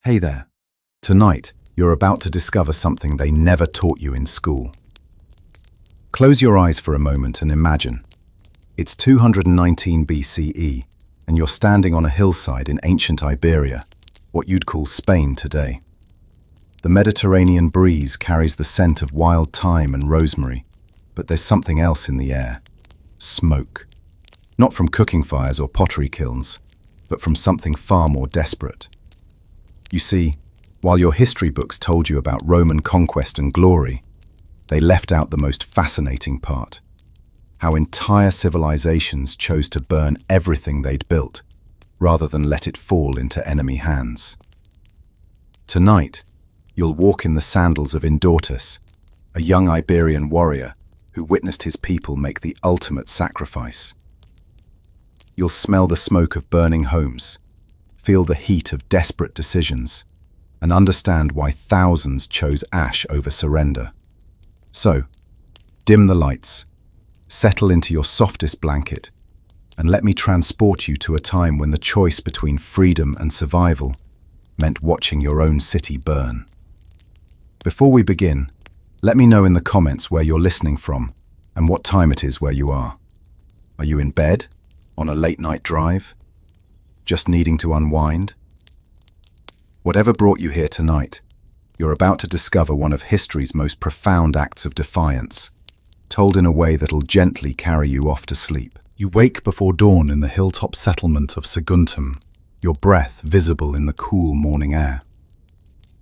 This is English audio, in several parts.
Hey there. Tonight, you're about to discover something they never taught you in school. Close your eyes for a moment and imagine. It's 219 BCE, and you're standing on a hillside in ancient Iberia, what you'd call Spain today. The Mediterranean breeze carries the scent of wild thyme and rosemary, but there's something else in the air. Smoke. Not from cooking fires or pottery kilns, but from something far more desperate. You see, while your history books told you about Roman conquest and glory, they left out the most fascinating part: how entire civilizations chose to burn everything they'd built, rather than let it fall into enemy hands. Tonight, you'll walk in the sandals of Indortes, a young Iberian warrior who witnessed his people make the ultimate sacrifice. You'll smell the smoke of burning homes, feel the heat of desperate decisions, and understand why thousands chose ash over surrender. So, dim the lights, settle into your softest blanket, and let me transport you to a time when the choice between freedom and survival meant watching your own city burn. Before we begin, let me know in the comments where you're listening from and what time it is where you are. Are you in bed? On a late-night drive? Just needing to unwind? Whatever brought you here tonight, you're about to discover one of history's most profound acts of defiance, told in a way that'll gently carry you off to sleep. You wake before dawn in the hilltop settlement of Saguntum, your breath visible in the cool morning air.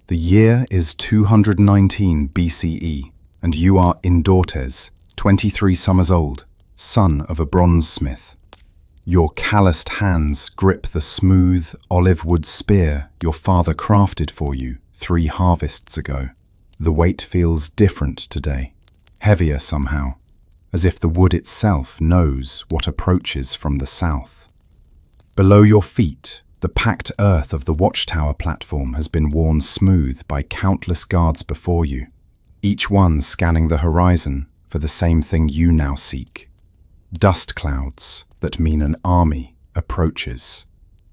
The year is 219 BCE, and you are Indortes, 23 summers old, son of a bronze smith. Your calloused hands grip the smooth, olive-wood spear your father crafted for you 3 harvests ago. The weight feels different today, heavier somehow, as if the wood itself knows what approaches from the south. Below your feet, the packed earth of the watchtower platform has been worn smooth by countless guards before you, each one scanning the horizon for the same thing you now seek: dust clouds that mean an army approaches.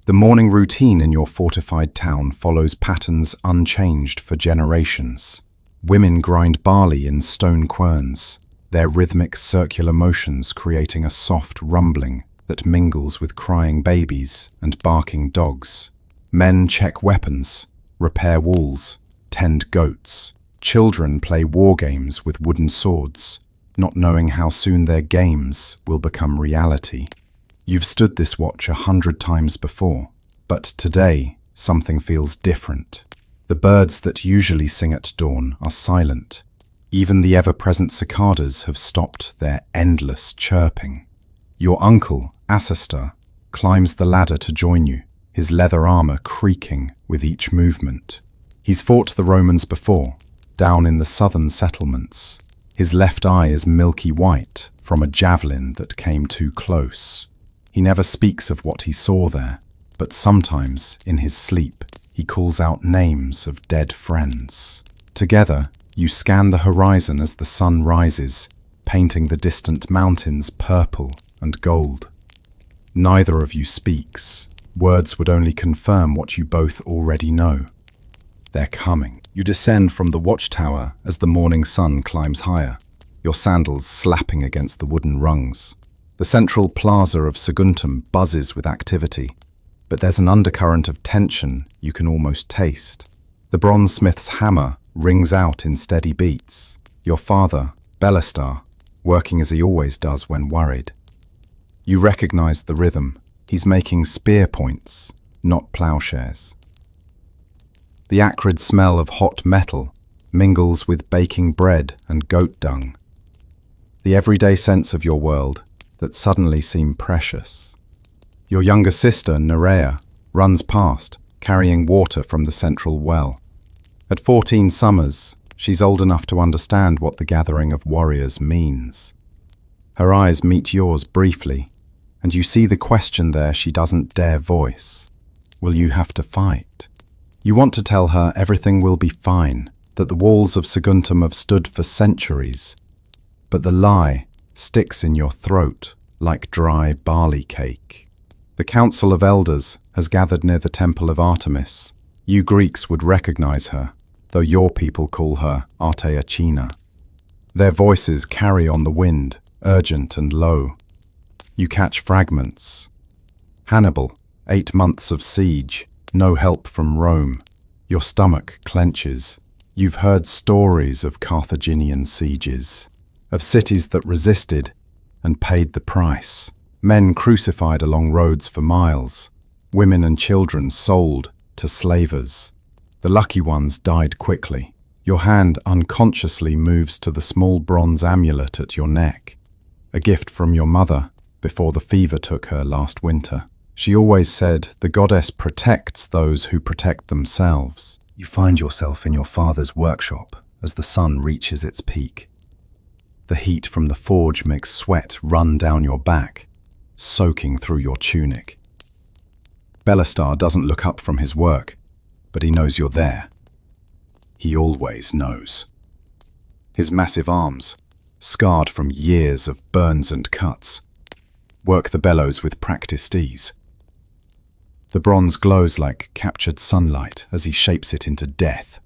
The morning routine in your fortified town follows patterns unchanged for generations. Women grind barley in stone querns, their rhythmic circular motions creating a soft rumbling that mingles with crying babies and barking dogs. Men check weapons, repair walls, tend goats. Children play war games with wooden swords, not knowing how soon their games will become reality. You've stood this watch 100 times before, but today something feels different. The birds that usually sing at dawn are silent. Even the ever-present cicadas have stopped their endless chirping. Your uncle, Asistar, climbs the ladder to join you, his leather armor creaking with each movement. He's fought the Romans before, down in the southern settlements. His left eye is milky white from a javelin that came too close. He never speaks of what he saw there, but sometimes, in his sleep, he calls out names of dead friends. Together, you scan the horizon as the sun rises, painting the distant mountains purple and gold. Neither of you speaks. Words would only confirm what you both already know. They're coming. You descend from the watchtower as the morning sun climbs higher, your sandals slapping against the wooden rungs. The central plaza of Saguntum buzzes with activity, but there's an undercurrent of tension you can almost taste. The bronzesmith's hammer rings out in steady beats. Your father, Bellastar, working as he always does when worried. You recognize the rhythm. He's making spear points, not plowshares. The acrid smell of hot metal mingles with baking bread and goat dung. The everyday sense of your world that suddenly seem precious. Your younger sister, Nerea, runs past, carrying water from the central well. At 14 summers, she's old enough to understand what the gathering of warriors means. Her eyes meet yours briefly, and you see the question there she doesn't dare voice. Will you have to fight? You want to tell her everything will be fine, that the walls of Saguntum have stood for centuries, but the lie sticks in your throat like dry barley cake. The Council of Elders has gathered near the Temple of Artemis, You Greeks would recognize her, though your people call her Archaeological. Their voices carry on the wind, urgent and low. You catch fragments. Hannibal, 8 months of siege, no help from Rome. Your stomach clenches. You've heard stories of Carthaginian sieges, of cities that resisted and paid the price. Men crucified along roads for miles, women and children sold to slavers. The lucky ones died quickly. Your hand unconsciously moves to the small bronze amulet at your neck, a gift from your mother before the fever took her last winter. She always said the goddess protects those who protect themselves. You find yourself in your father's workshop as the sun reaches its peak. The heat from the forge makes sweat run down your back, soaking through your tunic. Bellastar doesn't look up from his work, but he knows you're there. He always knows. His massive arms, scarred from years of burns and cuts, work the bellows with practiced ease. The bronze glows like captured sunlight as he shapes it into death.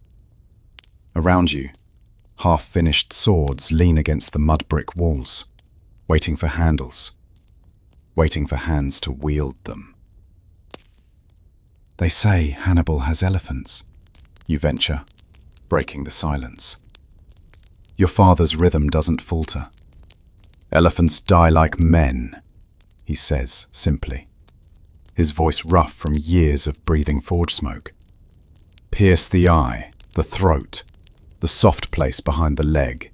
Around you, half-finished swords lean against the mud-brick walls, waiting for handles, waiting for hands to wield them. They say Hannibal has elephants, you venture, breaking the silence. Your father's rhythm doesn't falter. Elephants die like men, he says simply, his voice rough from years of breathing forge smoke. Pierce the eye, the throat, the soft place behind the leg.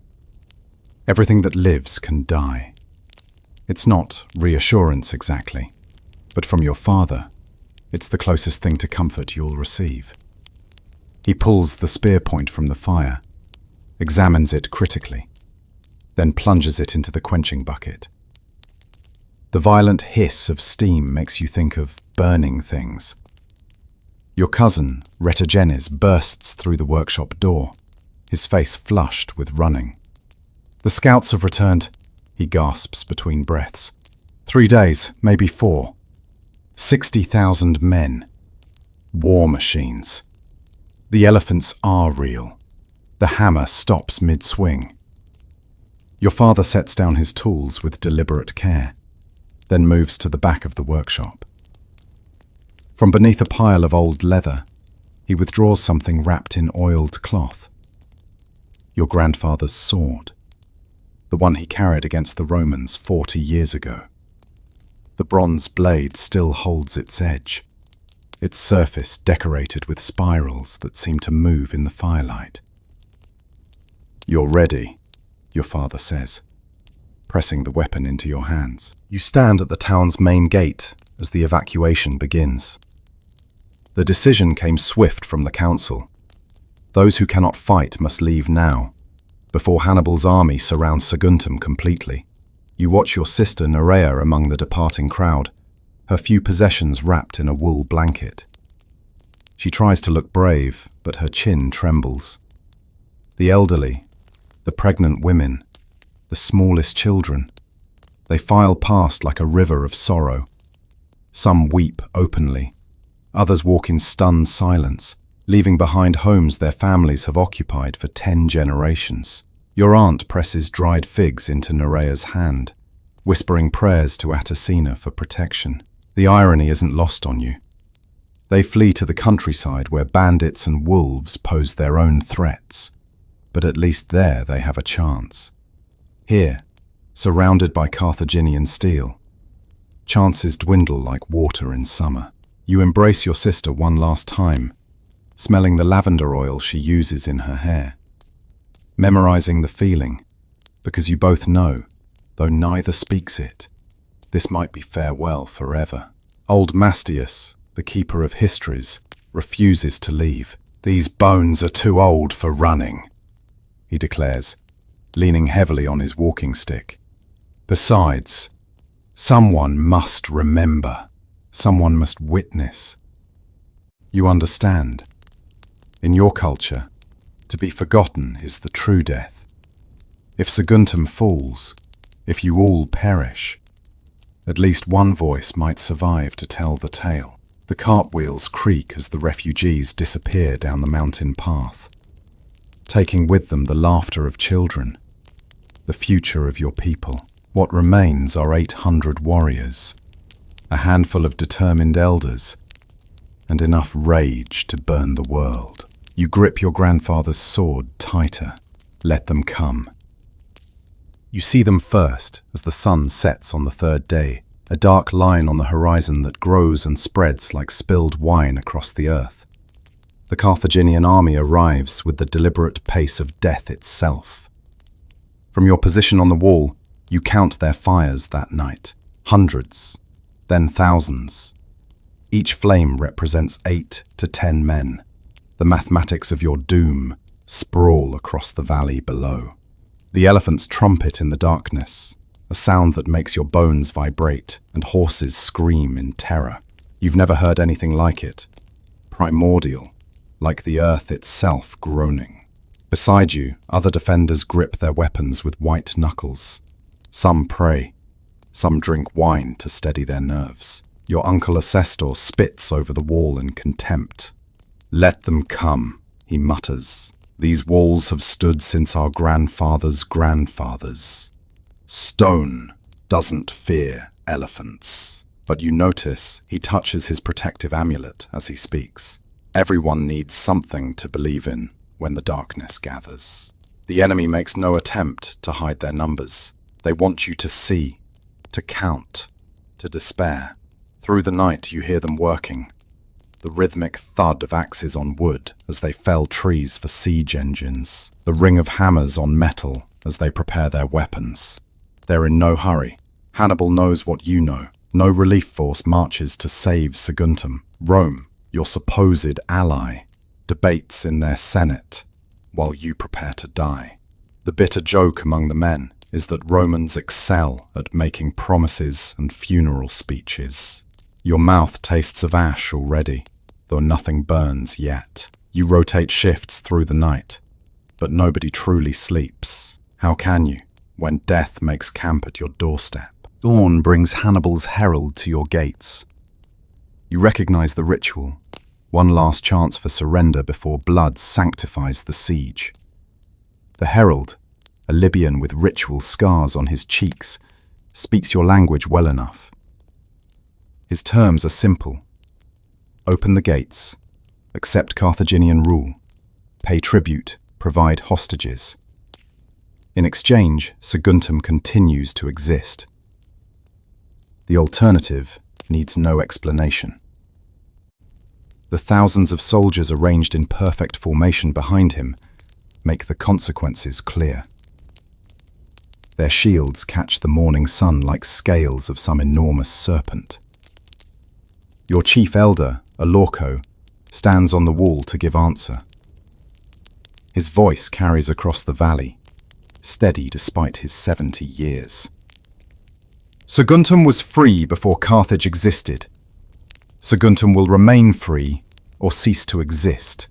Everything that lives can die. It's not reassurance exactly, but from your father, it's the closest thing to comfort you'll receive. He pulls the spear point from the fire, examines it critically, then plunges it into the quenching bucket. The violent hiss of steam makes you think of burning things. Your cousin, Retigenes, bursts through the workshop door, his face flushed with running. The scouts have returned, he gasps between breaths. 3 days, maybe 4. 60,000 men. War machines. The elephants are real. The hammer stops mid-swing. Your father sets down his tools with deliberate care, then moves to the back of the workshop. From beneath a pile of old leather, he withdraws something wrapped in oiled cloth. Your grandfather's sword, the one he carried against the Romans 40 years ago. The bronze blade still holds its edge, its surface decorated with spirals that seem to move in the firelight. You're ready, your father says, pressing the weapon into your hands. You stand at the town's main gate as the evacuation begins. The decision came swift from the council. Those who cannot fight must leave now, before Hannibal's army surrounds Saguntum completely. You watch your sister Nerea among the departing crowd, her few possessions wrapped in a wool blanket. She tries to look brave, but her chin trembles. The elderly, the pregnant women, the smallest children, they file past like a river of sorrow. Some weep openly, others walk in stunned silence, leaving behind homes their families have occupied for 10 generations. Your aunt presses dried figs into Nerea's hand, whispering prayers to Atasina for protection. The irony isn't lost on you. They flee to the countryside where bandits and wolves pose their own threats, but at least there they have a chance. Here, surrounded by Carthaginian steel, chances dwindle like water in summer. You embrace your sister one last time, smelling the lavender oil she uses in her hair, memorizing the feeling, because you both know, though neither speaks it, this might be farewell forever. Old Mastius, the keeper of histories, refuses to leave. These bones are too old for running, he declares, leaning heavily on his walking stick. Besides, someone must remember. Someone must witness. You understand. In your culture, to be forgotten is the true death. If Saguntum falls, if you all perish, at least one voice might survive to tell the tale. The cartwheels creak as the refugees disappear down the mountain path, taking with them the laughter of children, the future of your people. What remains are 800 warriors, a handful of determined elders, and enough rage to burn the world. You grip your grandfather's sword tighter. Let them come. You see them first as the sun sets on the third day, a dark line on the horizon that grows and spreads like spilled wine across the earth. The Carthaginian army arrives with the deliberate pace of death itself. From your position on the wall, you count their fires that night. Hundreds, then thousands. Each flame represents 8 to 10 men. The mathematics of your doom sprawl across the valley below. The elephants trumpet in the darkness, a sound that makes your bones vibrate and horses scream in terror. You've never heard anything like it. Primordial, like the earth itself groaning. Beside you, other defenders grip their weapons with white knuckles. Some pray, some drink wine to steady their nerves. Your uncle Acestor spits over the wall in contempt. "Let them come," he mutters. "These walls have stood since our grandfathers' grandfathers. Stone doesn't fear elephants." But you notice he touches his protective amulet as he speaks. Everyone needs something to believe in when the darkness gathers. The enemy makes no attempt to hide their numbers. They want you to see, to count, to despair. Through the night you hear them working, the rhythmic thud of axes on wood as they fell trees for siege engines, the ring of hammers on metal as they prepare their weapons. They're in no hurry. Hannibal knows what you know. No relief force marches to save Saguntum. Rome, your supposed ally, debates in their senate while you prepare to die. The bitter joke among the men is that Romans excel at making promises and funeral speeches. Your mouth tastes of ash already, though nothing burns yet. You rotate shifts through the night, but nobody truly sleeps. How can you, when death makes camp at your doorstep? Dawn brings Hannibal's herald to your gates. You recognize the ritual, one last chance for surrender before blood sanctifies the siege. The herald, a Libyan with ritual scars on his cheeks, speaks your language well enough. His terms are simple. Open the gates, accept Carthaginian rule, pay tribute, provide hostages. In exchange, Saguntum continues to exist. The alternative needs no explanation. The thousands of soldiers arranged in perfect formation behind him make the consequences clear. Their shields catch the morning sun like scales of some enormous serpent. Your chief elder, Alorco, stands on the wall to give answer. His voice carries across the valley, steady despite his 70 years. Saguntum was free before Carthage existed. Saguntum will remain free or cease to exist.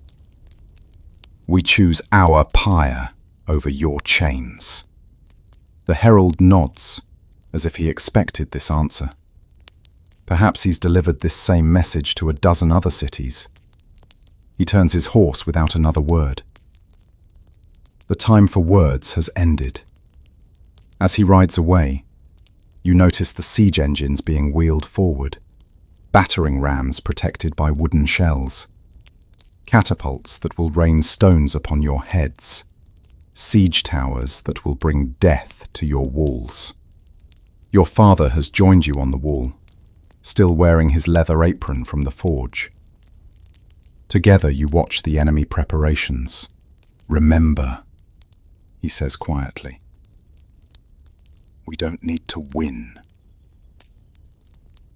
We choose our pyre over your chains. The herald nods, as if he expected this answer. Perhaps he's delivered this same message to a dozen other cities. He turns his horse without another word. The time for words has ended. As he rides away, you notice the siege engines being wheeled forward, battering rams protected by wooden shells, catapults that will rain stones upon your heads, siege towers that will bring death to your walls. Your father has joined you on the wall, still wearing his leather apron from the forge. Together you watch the enemy preparations. "Remember," he says quietly, "we don't need to win.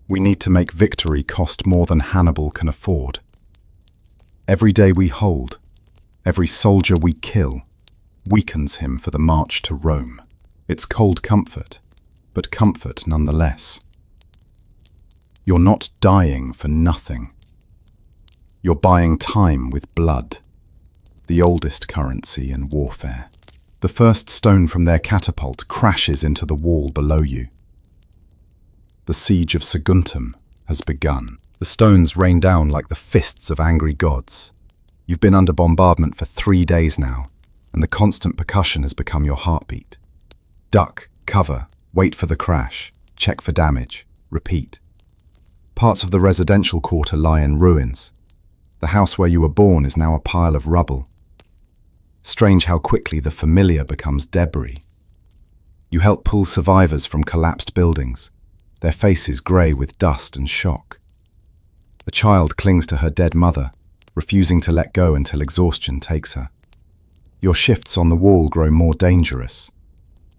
We need to make victory cost more than Hannibal can afford. Every day we hold, every soldier we kill, weakens him for the march to Rome. It's cold comfort, but comfort nonetheless. You're not dying for nothing. You're buying time with blood, the oldest currency in warfare. The first stone from their catapult crashes into the wall below you. The siege of Saguntum has begun. The stones rain down like the fists of angry gods. You've been under bombardment for 3 days now, and the constant percussion has become your heartbeat. Duck, cover, wait for the crash, check for damage, repeat. Parts of the residential quarter lie in ruins. The house where you were born is now a pile of rubble. Strange how quickly the familiar becomes debris. You help pull survivors from collapsed buildings, their faces grey with dust and shock. A child clings to her dead mother, refusing to let go until exhaustion takes her. Your shifts on the wall grow more dangerous.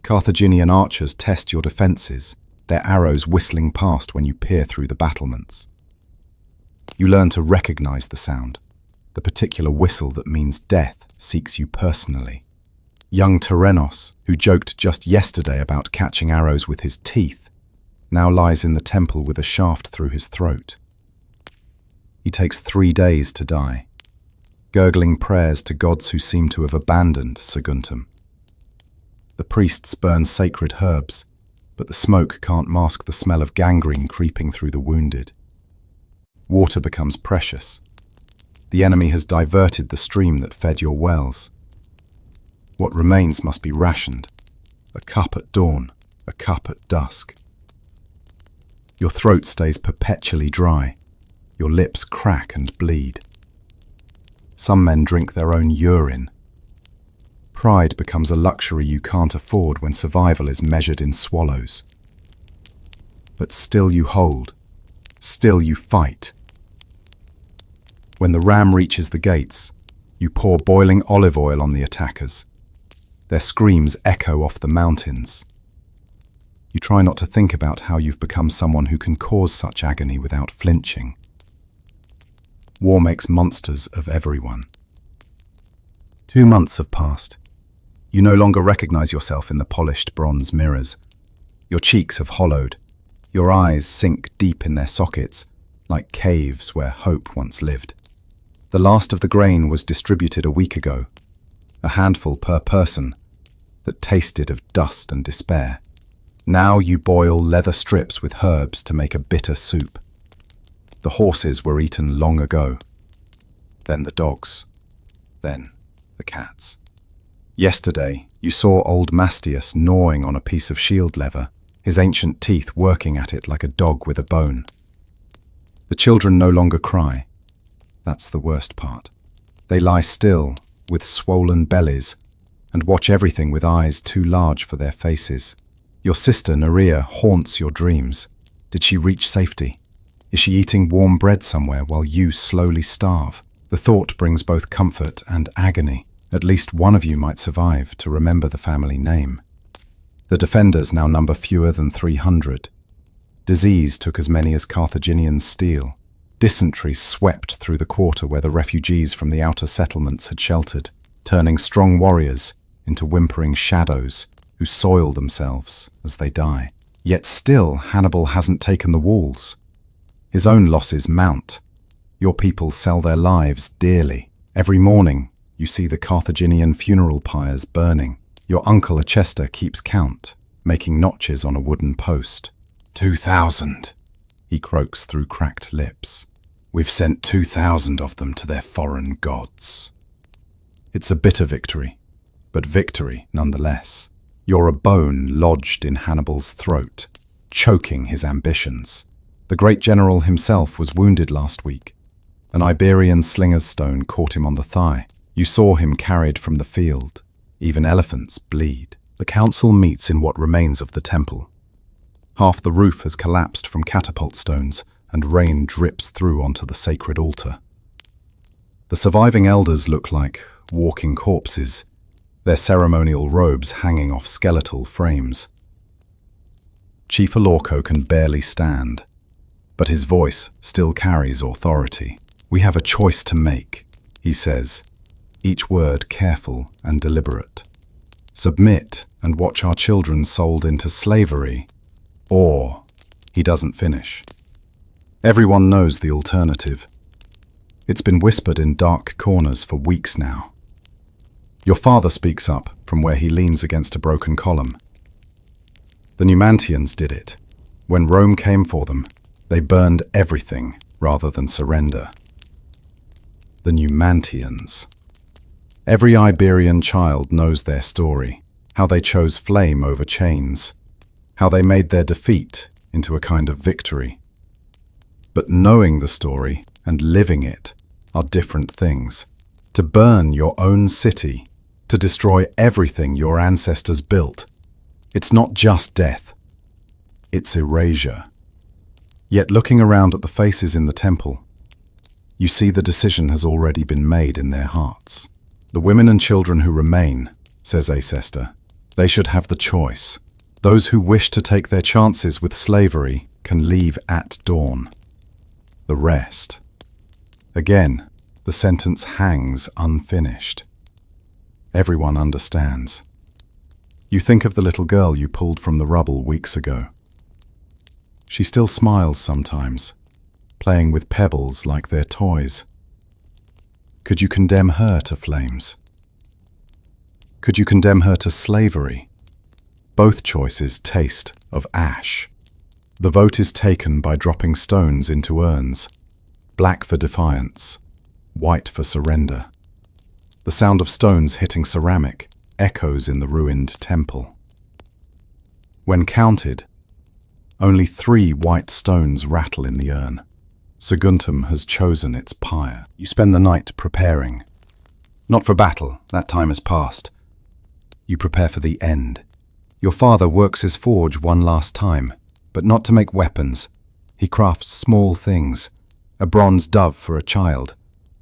Carthaginian archers test your defences, their arrows whistling past when you peer through the battlements. You learn to recognise the sound. The particular whistle that means death seeks you personally. Young Terenos, who joked just yesterday about catching arrows with his teeth, now lies in the temple with a shaft through his throat. He takes 3 days to die, gurgling prayers to gods who seem to have abandoned Saguntum. The priests burn sacred herbs, but the smoke can't mask the smell of gangrene creeping through the wounded. Water becomes precious. The enemy has diverted the stream that fed your wells. What remains must be rationed. A cup at dawn, a cup at dusk. Your throat stays perpetually dry. Your lips crack and bleed. Some men drink their own urine. Pride becomes a luxury you can't afford when survival is measured in swallows. But still you hold. Still you fight. When the ram reaches the gates, you pour boiling olive oil on the attackers. Their screams echo off the mountains. You try not to think about how you've become someone who can cause such agony without flinching. War makes monsters of everyone. 2 months have passed. You no longer recognize yourself in the polished bronze mirrors. Your cheeks have hollowed. Your eyes sink deep in their sockets, like caves where hope once lived. The last of the grain was distributed a week ago, a handful per person, that tasted of dust and despair. Now you boil leather strips with herbs to make a bitter soup. The horses were eaten long ago. Then the dogs. Then the cats. Yesterday, you saw old Mastius gnawing on a piece of shield leather, his ancient teeth working at it like a dog with a bone. The children no longer cry. That's the worst part. They lie still, with swollen bellies, and watch everything with eyes too large for their faces. Your sister, Nerea, haunts your dreams. Did she reach safety? Is she eating warm bread somewhere while you slowly starve? The thought brings both comfort and agony. At least one of you might survive to remember the family name. The defenders now number fewer than 300. Disease took as many as Carthaginian steel. Dysentery swept through the quarter where the refugees from the outer settlements had sheltered, turning strong warriors into whimpering shadows who soil themselves as they die. Yet still Hannibal hasn't taken the walls. His own losses mount. Your people sell their lives dearly. Every morning you see the Carthaginian funeral pyres burning. Your uncle Acesta keeps count, making notches on a wooden post. 2,000, he croaks through cracked lips. We've sent 2,000 of them to their foreign gods. It's a bitter victory, but victory nonetheless. You're a bone lodged in Hannibal's throat, choking his ambitions. The great general himself was wounded last week. An Iberian slinger's stone caught him on the thigh. You saw him carried from the field. Even elephants bleed. The council meets in what remains of the temple. Half the roof has collapsed from catapult stones, and rain drips through onto the sacred altar. The surviving elders look like walking corpses, their ceremonial robes hanging off skeletal frames. Chief Alorco can barely stand, but his voice still carries authority. We have a choice to make, he says, each word careful and deliberate. Submit and watch our children sold into slavery, or he doesn't finish. Everyone knows the alternative. It's been whispered in dark corners for weeks now. Your father speaks up from where he leans against a broken column. The Numantians did it. When Rome came for them, they burned everything, rather than surrender. The Numantians. Every Iberian child knows their story, how they chose flame over chains, how they made their defeat into a kind of victory. But knowing the story and living it are different things. To burn your own city, to destroy everything your ancestors built, it's not just death, it's erasure. Yet looking around at the faces in the temple, you see the decision has already been made in their hearts. The women and children who remain, says Acesta, they should have the choice. Those who wish to take their chances with slavery can leave at dawn. The rest. Again, the sentence hangs unfinished. Everyone understands. You think of the little girl you pulled from the rubble weeks ago. She still smiles sometimes, playing with pebbles like they're toys. Could you condemn her to flames? Could you condemn her to slavery? Both choices taste of ash. The vote is taken by dropping stones into urns, black for defiance, white for surrender. The sound of stones hitting ceramic echoes in the ruined temple. When counted, only 3 white stones rattle in the urn. Saguntum has chosen its pyre. You spend the night preparing. Not for battle, that time has passed. You prepare for the end. Your father works his forge one last time, but not to make weapons. He crafts small things, a bronze dove for a child,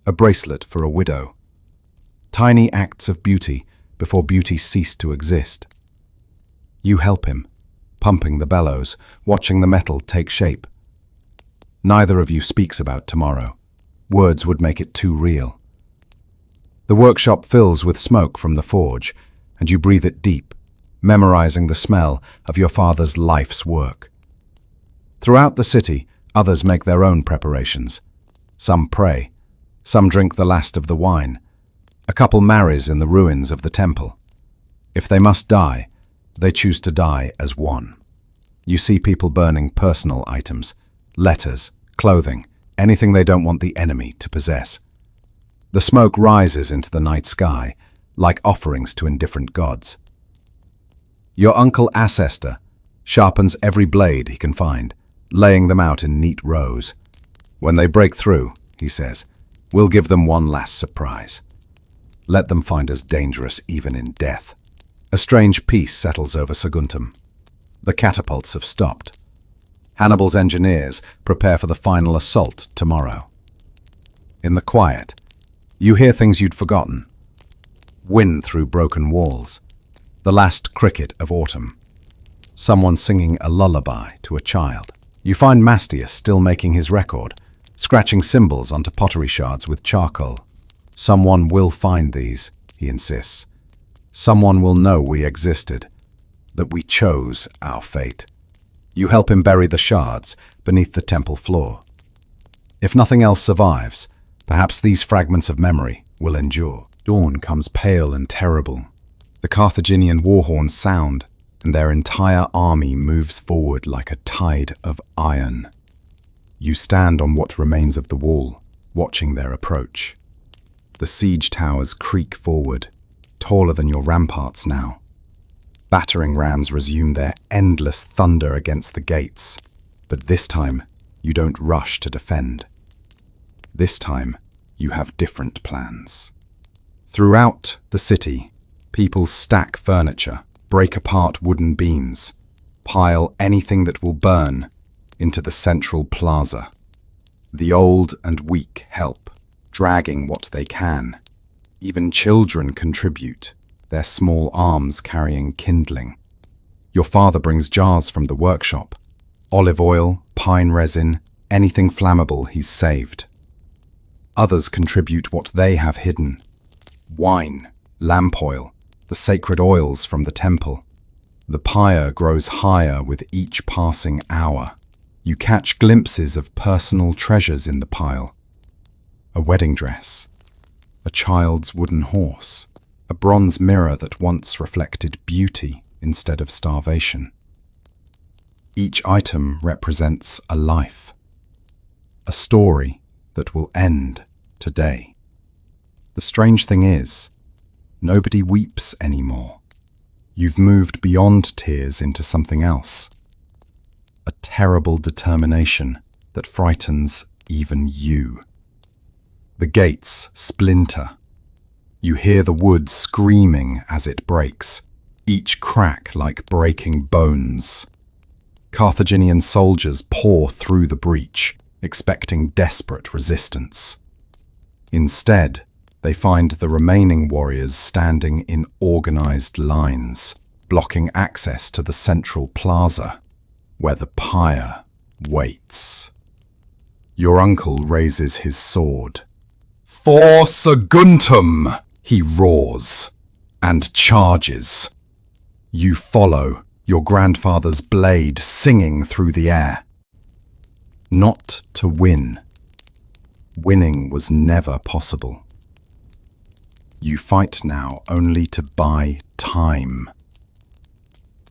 a bracelet for a widow. Tiny acts of beauty before beauty ceased to exist. You help him, pumping the bellows, watching the metal take shape. Neither of you speaks about tomorrow. Words would make it too real. The workshop fills with smoke from the forge, and you breathe it deep, memorizing the smell of your father's life's work. Throughout the city, others make their own preparations. Some pray, some drink the last of the wine. A couple marries in the ruins of the temple. If they must die, they choose to die as one. You see people burning personal items, letters, clothing, anything they don't want the enemy to possess. The smoke rises into the night sky, like offerings to indifferent gods. Your uncle Acesta sharpens every blade he can find, laying them out in neat rows. When they break through, he says, we'll give them one last surprise. Let them find us dangerous even in death. A strange peace settles over Saguntum. The catapults have stopped. Hannibal's engineers prepare for the final assault tomorrow. In the quiet, you hear things you'd forgotten. Wind through broken walls. The last cricket of autumn. Someone singing a lullaby to a child. You find Mastius still making his record, scratching symbols onto pottery shards with charcoal. Someone will find these, he insists. Someone will know we existed, that we chose our fate. You help him bury the shards beneath the temple floor. If nothing else survives, perhaps these fragments of memory will endure. Dawn comes pale and terrible. The Carthaginian war horns sound, and their entire army moves forward like a tide of iron. You stand on what remains of the wall, watching their approach. The siege towers creak forward, taller than your ramparts now. Battering rams resume their endless thunder against the gates, but this time you don't rush to defend. This time you have different plans. Throughout the city, people stack furniture, break apart wooden beams, pile anything that will burn into the central plaza. The old and weak help, dragging what they can. Even children contribute, their small arms carrying kindling. Your father brings jars from the workshop, olive oil, pine resin, anything flammable he's saved. Others contribute what they have hidden. Wine, lamp oil, the sacred oils from the temple. The pyre grows higher with each passing hour. You catch glimpses of personal treasures in the pile. A wedding dress, a child's wooden horse, a bronze mirror that once reflected beauty instead of starvation. Each item represents a life A story that will end today. The strange thing is, nobody weeps anymore. You've moved beyond tears into something else. A terrible determination that frightens even you. The gates splinter. You hear the wood screaming as it breaks, each crack like breaking bones. Carthaginian soldiers pour through the breach, expecting desperate resistance. Instead, they find the remaining warriors standing in organized lines, blocking access to the central plaza, where the pyre waits. Your uncle raises his sword. "For Saguntum!" he roars, and charges. You follow, your grandfather's blade singing through the air. Not to win. Winning was never possible. You fight now only to buy time,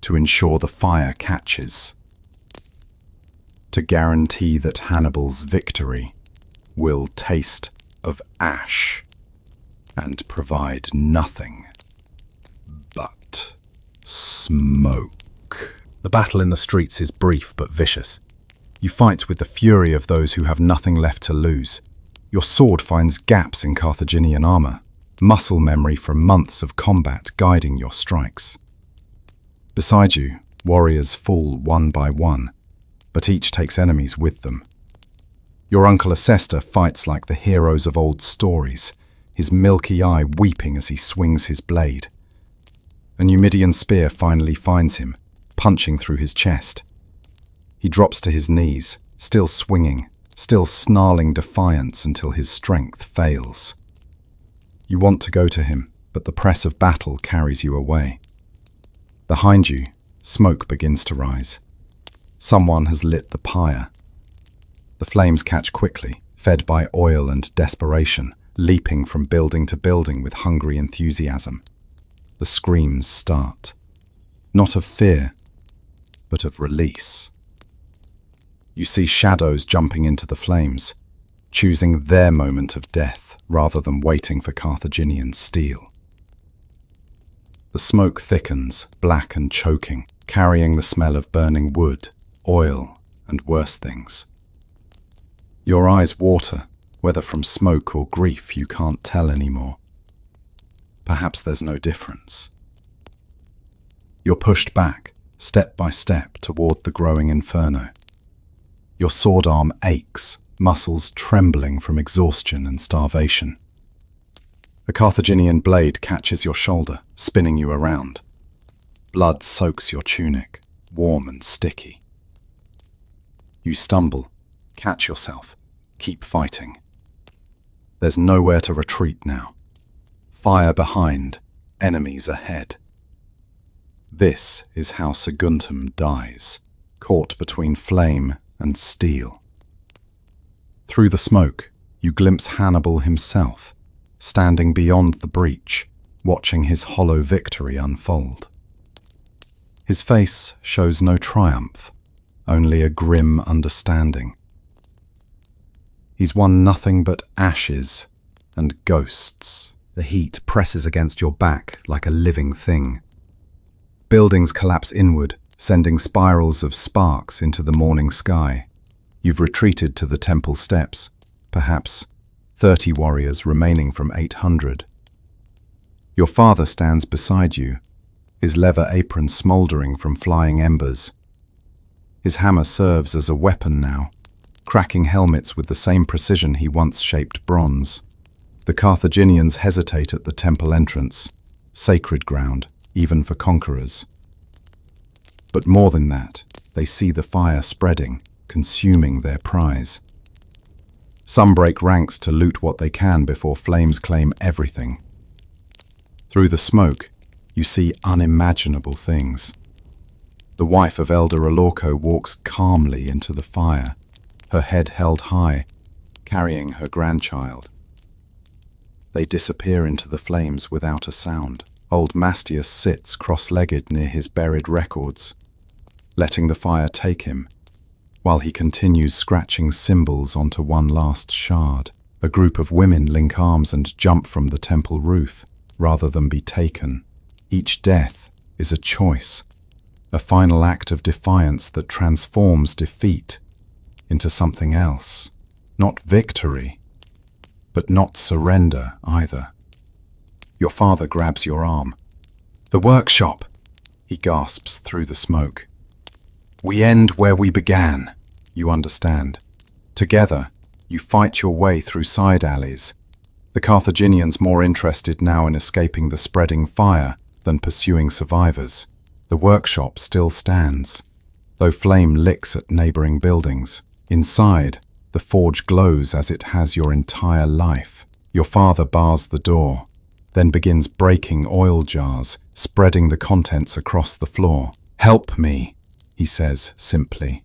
to ensure the fire catches, to guarantee that Hannibal's victory will taste of ash and provide nothing but smoke. The battle in the streets is brief but vicious. You fight with the fury of those who have nothing left to lose. Your sword finds gaps in Carthaginian armor, muscle memory from months of combat guiding your strikes. Beside you, warriors fall one by one, but each takes enemies with them. Your uncle Acesta fights like the heroes of old stories, his milky eye weeping as he swings his blade. A Numidian spear finally finds him, punching through his chest. He drops to his knees, still swinging, still snarling defiance until his strength fails. You want to go to him, but the press of battle carries you away. Behind you, smoke begins to rise. Someone has lit the pyre. The flames catch quickly, fed by oil and desperation, leaping from building to building with hungry enthusiasm. The screams start. Not of fear, but of release. You see shadows jumping into the flames, choosing their moment of death rather than waiting for Carthaginian steel. The smoke thickens, black and choking, carrying the smell of burning wood, oil, and worse things. Your eyes water, whether from smoke or grief you can't tell anymore. Perhaps there's no difference. You're pushed back, step by step, toward the growing inferno. Your sword arm aches, muscles trembling from exhaustion and starvation. A Carthaginian blade catches your shoulder, spinning you around. Blood soaks your tunic, warm and sticky. You stumble, catch yourself, keep fighting. There's nowhere to retreat now. Fire behind, enemies ahead. This is how Saguntum dies, caught between flame and steel. Through the smoke, you glimpse Hannibal himself, standing beyond the breach, watching his hollow victory unfold. His face shows no triumph, only a grim understanding. He's won nothing but ashes and ghosts. The heat presses against your back like a living thing. Buildings collapse inward, sending spirals of sparks into the morning sky. You've retreated to the temple steps, perhaps 30 warriors remaining from 800. Your father stands beside you, his leather apron smouldering from flying embers. His hammer serves as a weapon now, cracking helmets with the same precision he once shaped bronze. The Carthaginians hesitate at the temple entrance, sacred ground, even for conquerors. But more than that, they see the fire spreading, consuming their prize. Some break ranks to loot what they can before flames claim everything. Through the smoke, you see unimaginable things. The wife of Elder Alorco walks calmly into the fire, her head held high, carrying her grandchild. They disappear into the flames without a sound. Old Mastius sits cross-legged near his buried records, letting the fire take him, while he continues scratching symbols onto one last shard. A group of women link arms and jump from the temple roof, rather than be taken. Each death is a choice, a final act of defiance that transforms defeat into something else. Not victory, but not surrender either. Your father grabs your arm. "The workshop," he gasps through the smoke. "We end where we began," you understand. Together, you fight your way through side alleys, the Carthaginians more interested now in escaping the spreading fire than pursuing survivors. The workshop still stands, though flame licks at neighboring buildings. Inside, the forge glows as it has your entire life. Your father bars the door, then begins breaking oil jars, spreading the contents across the floor. "Help me," he says simply.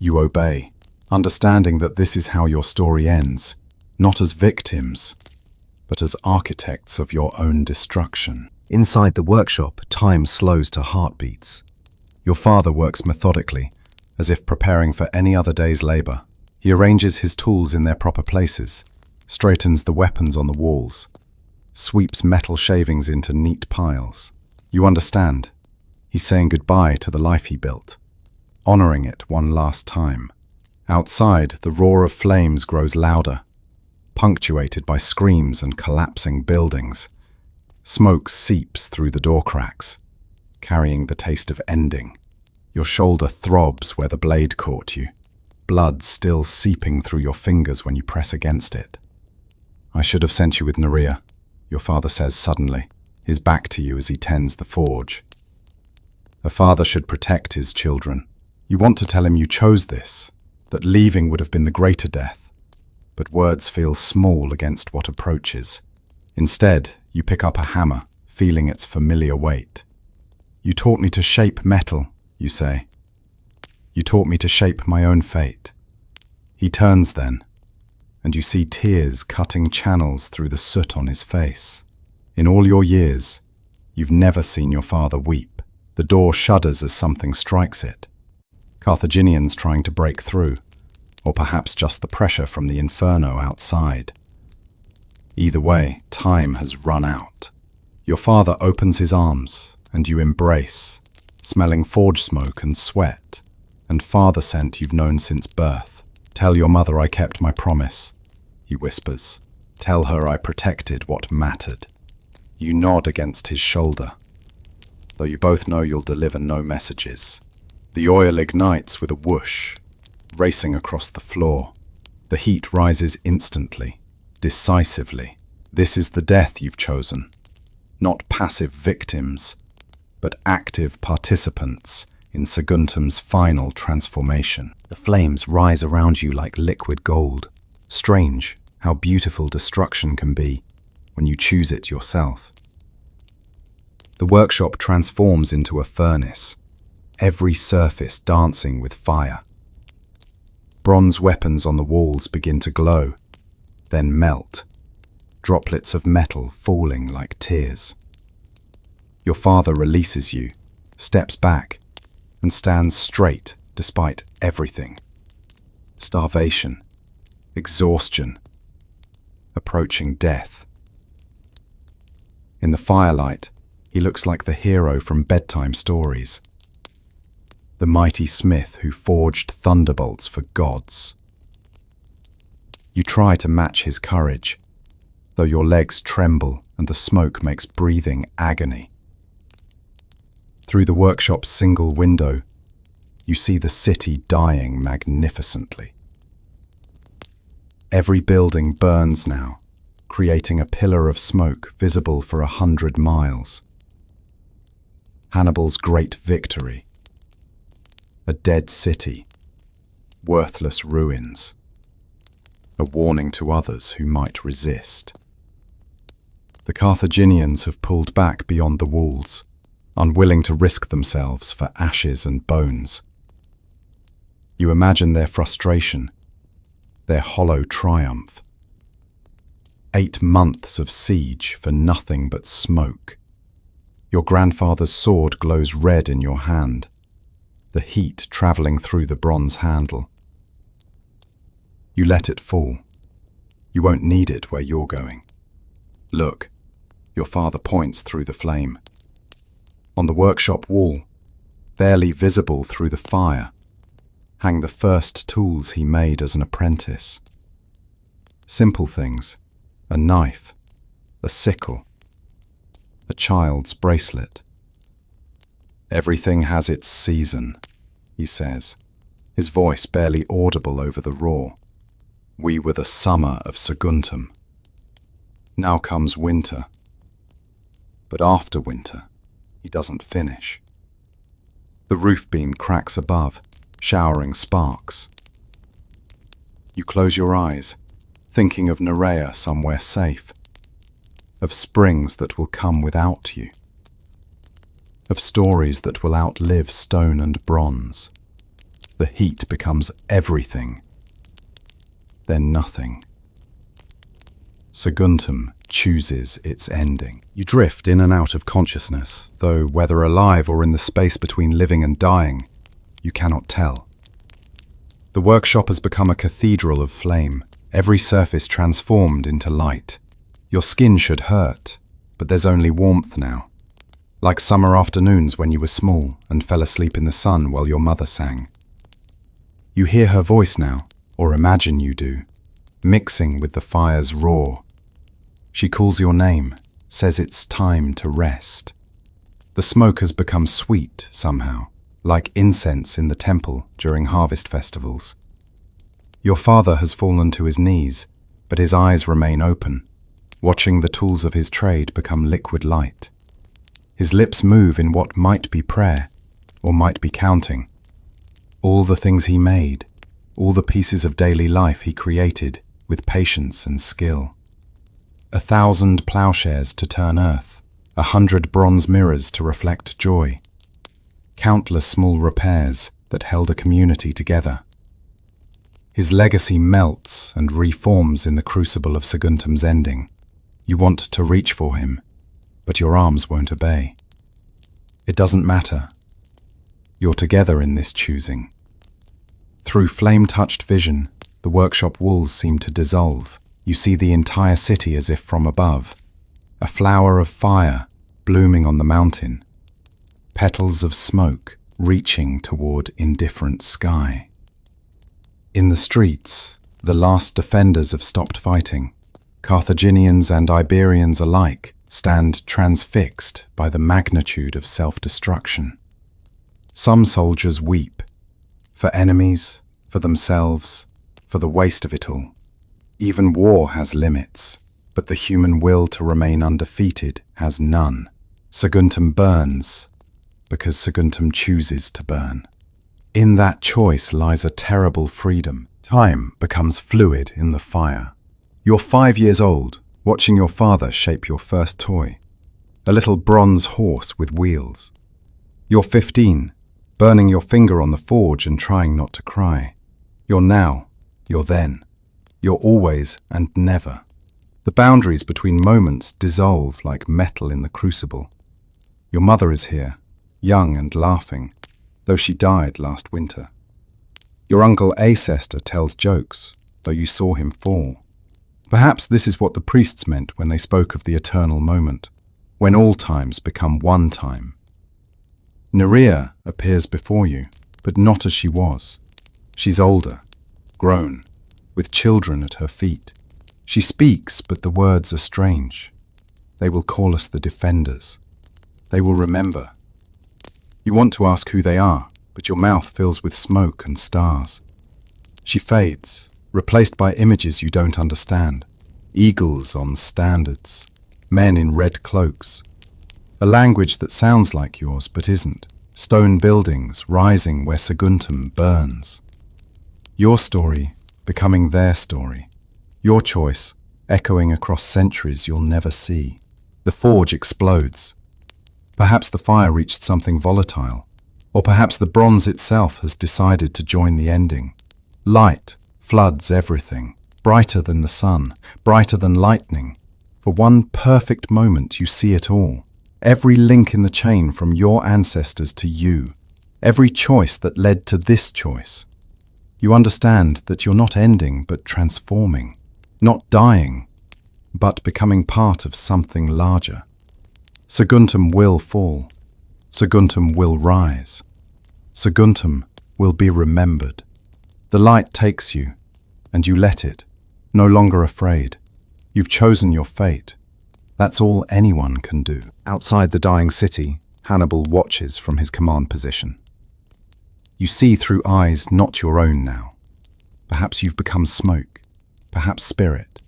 You obey, understanding that this is how your story ends, not as victims, but as architects of your own destruction. Inside the workshop, time slows to heartbeats. Your father works methodically, as if preparing for any other day's labor. He arranges his tools in their proper places, straightens the weapons on the walls, sweeps metal shavings into neat piles. You understand. He's saying goodbye to the life he built, honoring it one last time. Outside, the roar of flames grows louder, punctuated by screams and collapsing buildings. Smoke seeps through the door cracks, carrying the taste of ending. Your shoulder throbs where the blade caught you, blood still seeping through your fingers when you press against it. "I should have sent you with Nerea," your father says suddenly, his back to you as he tends the forge. A father should protect his children. You want to tell him you chose this, that leaving would have been the greater death, but words feel small against what approaches. Instead, you pick up a hammer, feeling its familiar weight. "You taught me to shape metal," you say. "You taught me to shape my own fate." He turns then, and you see tears cutting channels through the soot on his face. In all your years, you've never seen your father weep. The door shudders as something strikes it. Carthaginians trying to break through, or perhaps just the pressure from the inferno outside. Either way, time has run out. Your father opens his arms, and you embrace, smelling forge smoke and sweat, and father scent you've known since birth. "Tell your mother I kept my promise," he whispers. "Tell her I protected what mattered." You nod against his shoulder, though you both know you'll deliver no messages. The oil ignites with a whoosh, racing across the floor. The heat rises instantly, decisively. This is the death you've chosen. Not passive victims, but active participants in Saguntum's final transformation. The flames rise around you like liquid gold. Strange how beautiful destruction can be when you choose it yourself. The workshop transforms into a furnace, every surface dancing with fire. Bronze weapons on the walls begin to glow, then melt, droplets of metal falling like tears. Your father releases you, steps back, and stands straight despite everything. Starvation, exhaustion, approaching death. In the firelight, he looks like the hero from bedtime stories. The mighty smith who forged thunderbolts for gods. You try to match his courage, though your legs tremble and the smoke makes breathing agony. Through the workshop's single window, you see the city dying magnificently. Every building burns now, creating a pillar of smoke visible for 100 miles. Hannibal's great victory. A dead city, worthless ruins, a warning to others who might resist. The Carthaginians have pulled back beyond the walls, unwilling to risk themselves for ashes and bones. You imagine their frustration, their hollow triumph. 8 months of siege for nothing but smoke. Your grandfather's sword glows red in your hand. the heat travelling through the bronze handle. You let it fall. You won't need it where you're going. Look, your father points through the flame. On the workshop wall, barely visible through the fire, hang the first tools he made as an apprentice. Simple things, a knife, a sickle, a child's bracelet. Everything has its season, he says, his voice barely audible over the roar. We were the summer of Saguntum. Now comes winter. But after winter, he doesn't finish. The roof beam cracks above, showering sparks. You close your eyes, thinking of Nerea somewhere safe, of springs that will come without you, of stories that will outlive stone and bronze. The heat becomes everything, then nothing. Saguntum chooses its ending. You drift in and out of consciousness, though whether alive or in the space between living and dying, you cannot tell. The workshop has become a cathedral of flame, every surface transformed into light. Your skin should hurt, but there's only warmth now. Like summer afternoons when you were small and fell asleep in the sun while your mother sang. You hear her voice now, or imagine you do, mixing with the fire's roar. She calls your name, says it's time to rest. The smoke has become sweet somehow, like incense in the temple during harvest festivals. Your father has fallen to his knees, but his eyes remain open, watching the tools of his trade become liquid light. His lips move in what might be prayer, or might be counting. All the things he made, all the pieces of daily life he created with patience and skill. 1,000 plowshares to turn earth, 100 bronze mirrors to reflect joy. Countless small repairs that held a community together. His legacy melts and reforms in the crucible of Saguntum's ending. You want to reach for him, but your arms won't obey. It doesn't matter. You're together in this choosing. Through flame-touched vision, the workshop walls seem to dissolve. You see the entire city as if from above. A flower of fire blooming on the mountain. Petals of smoke reaching toward indifferent sky. In the streets, the last defenders have stopped fighting. Carthaginians and Iberians alike stand transfixed by the magnitude of self-destruction. Some soldiers weep, for enemies, for themselves, for the waste of it all. Even war has limits, but the human will to remain undefeated has none. Saguntum burns, because Saguntum chooses to burn. In that choice lies a terrible freedom. Time becomes fluid in the fire. You're 5 years old, watching your father shape your first toy, a little bronze horse with wheels. You're 15, burning your finger on the forge and trying not to cry. You're now, you're then, you're always and never. The boundaries between moments dissolve like metal in the crucible. Your mother is here, young and laughing, though she died last winter. Your uncle Acester tells jokes, though you saw him fall. Perhaps this is what the priests meant when they spoke of the eternal moment, when all times become one time. Nerea appears before you, but not as she was. She's older, grown, with children at her feet. She speaks, but the words are strange. They will call us the defenders. They will remember. You want to ask who they are, but your mouth fills with smoke and stars. She fades, replaced by images you don't understand. Eagles on standards, men in red cloaks. A language that sounds like yours but isn't. Stone buildings rising where Saguntum burns. Your story becoming their story. Your choice echoing across centuries you'll never see. The forge explodes. Perhaps the fire reached something volatile, or perhaps the bronze itself has decided to join the ending. Light floods everything, brighter than the sun, brighter than lightning. For one perfect moment you see it all. Every link in the chain from your ancestors to you, Every choice that led to this choice. You understand that you're not ending but transforming, not dying, but becoming part of something larger. Saguntum will fall. Saguntum will rise. Saguntum will be remembered. The light takes you, and you let it, no longer afraid. You've chosen your fate. That's all anyone can do. Outside the dying city, Hannibal watches from his command position. You see through eyes not your own now. Perhaps you've become smoke, perhaps spirit,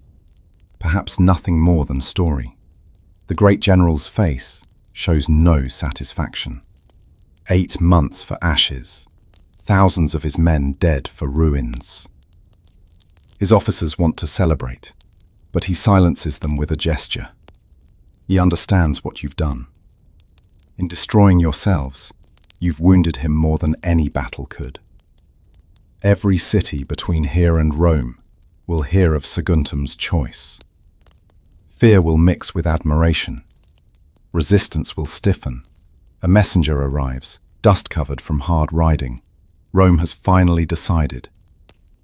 perhaps nothing more than story. The great general's face shows no satisfaction. 8 months for ashes, thousands of his men dead for ruins. His officers want to celebrate, but he silences them with a gesture. He understands what you've done. In destroying yourselves, you've wounded him more than any battle could. Every city between here and Rome will hear of Saguntum's choice. Fear will mix with admiration. Resistance will stiffen. A messenger arrives, dust-covered from hard riding. Rome has finally decided.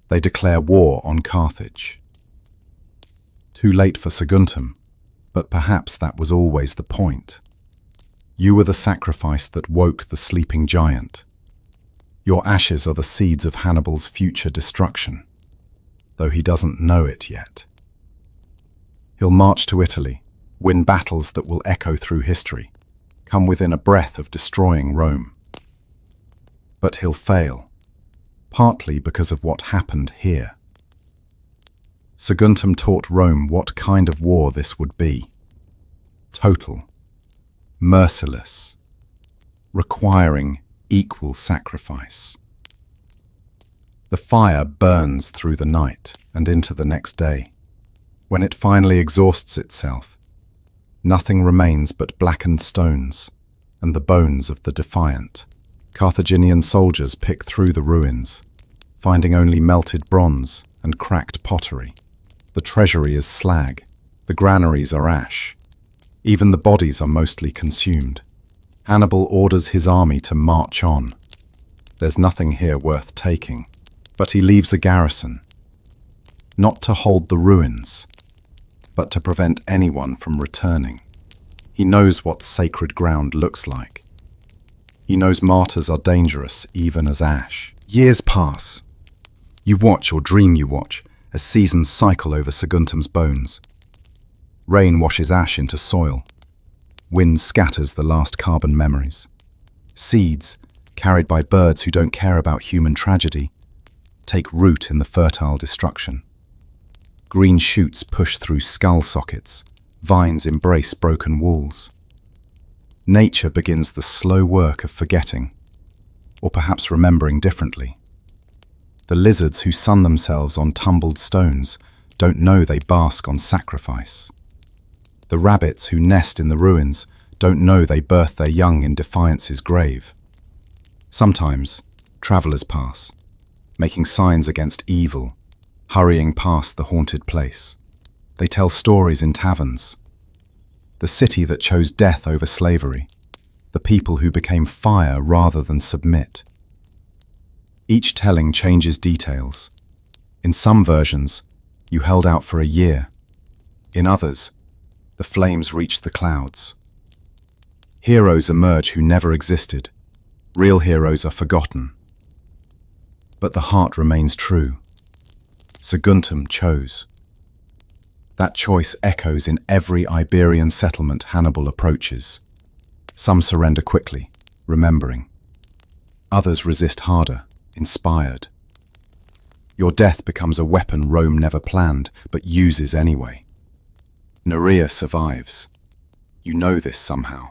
They declare war on Carthage. Too late for Saguntum, but perhaps that was always the point. You were the sacrifice that woke the sleeping giant. Your ashes are the seeds of Hannibal's future destruction, though he doesn't know it yet. He'll march to Italy, win battles that will echo through history, come within a breath of destroying Rome. But he'll fail, partly because of what happened here. Saguntum taught Rome what kind of war this would be. Total, merciless, requiring equal sacrifice. The fire burns through the night and into the next day. When it finally exhausts itself, nothing remains but blackened stones and the bones of the defiant. Carthaginian soldiers pick through the ruins, finding only melted bronze and cracked pottery. The treasury is slag, the granaries are ash. Even the bodies are mostly consumed. Hannibal orders his army to march on. There's nothing here worth taking, but he leaves a garrison, not to hold the ruins, but to prevent anyone from returning. He knows what sacred ground looks like. He knows martyrs are dangerous even as ash. Years pass. You watch or dream you watch as seasons cycle over Saguntum's bones. Rain washes ash into soil. Wind scatters the last carbon memories. Seeds, carried by birds who don't care about human tragedy, take root in the fertile destruction. Green shoots push through skull sockets. Vines embrace broken walls. Nature begins the slow work of forgetting, or perhaps remembering differently. The lizards who sun themselves on tumbled stones don't know they bask on sacrifice. The rabbits who nest in the ruins don't know they birth their young in Defiance's grave. Sometimes, travelers pass, making signs against evil, hurrying past the haunted place. They tell stories in taverns. The city that chose death over slavery. The people who became fire rather than submit. Each telling changes details. In some versions, you held out for a year. In others, the flames reached the clouds. Heroes emerge who never existed. Real heroes are forgotten. But the heart remains true. Saguntum chose. That choice echoes in every Iberian settlement Hannibal approaches. Some surrender quickly, remembering. Others resist harder, inspired. Your death becomes a weapon Rome never planned, but uses anyway. Nerea survives. You know this somehow.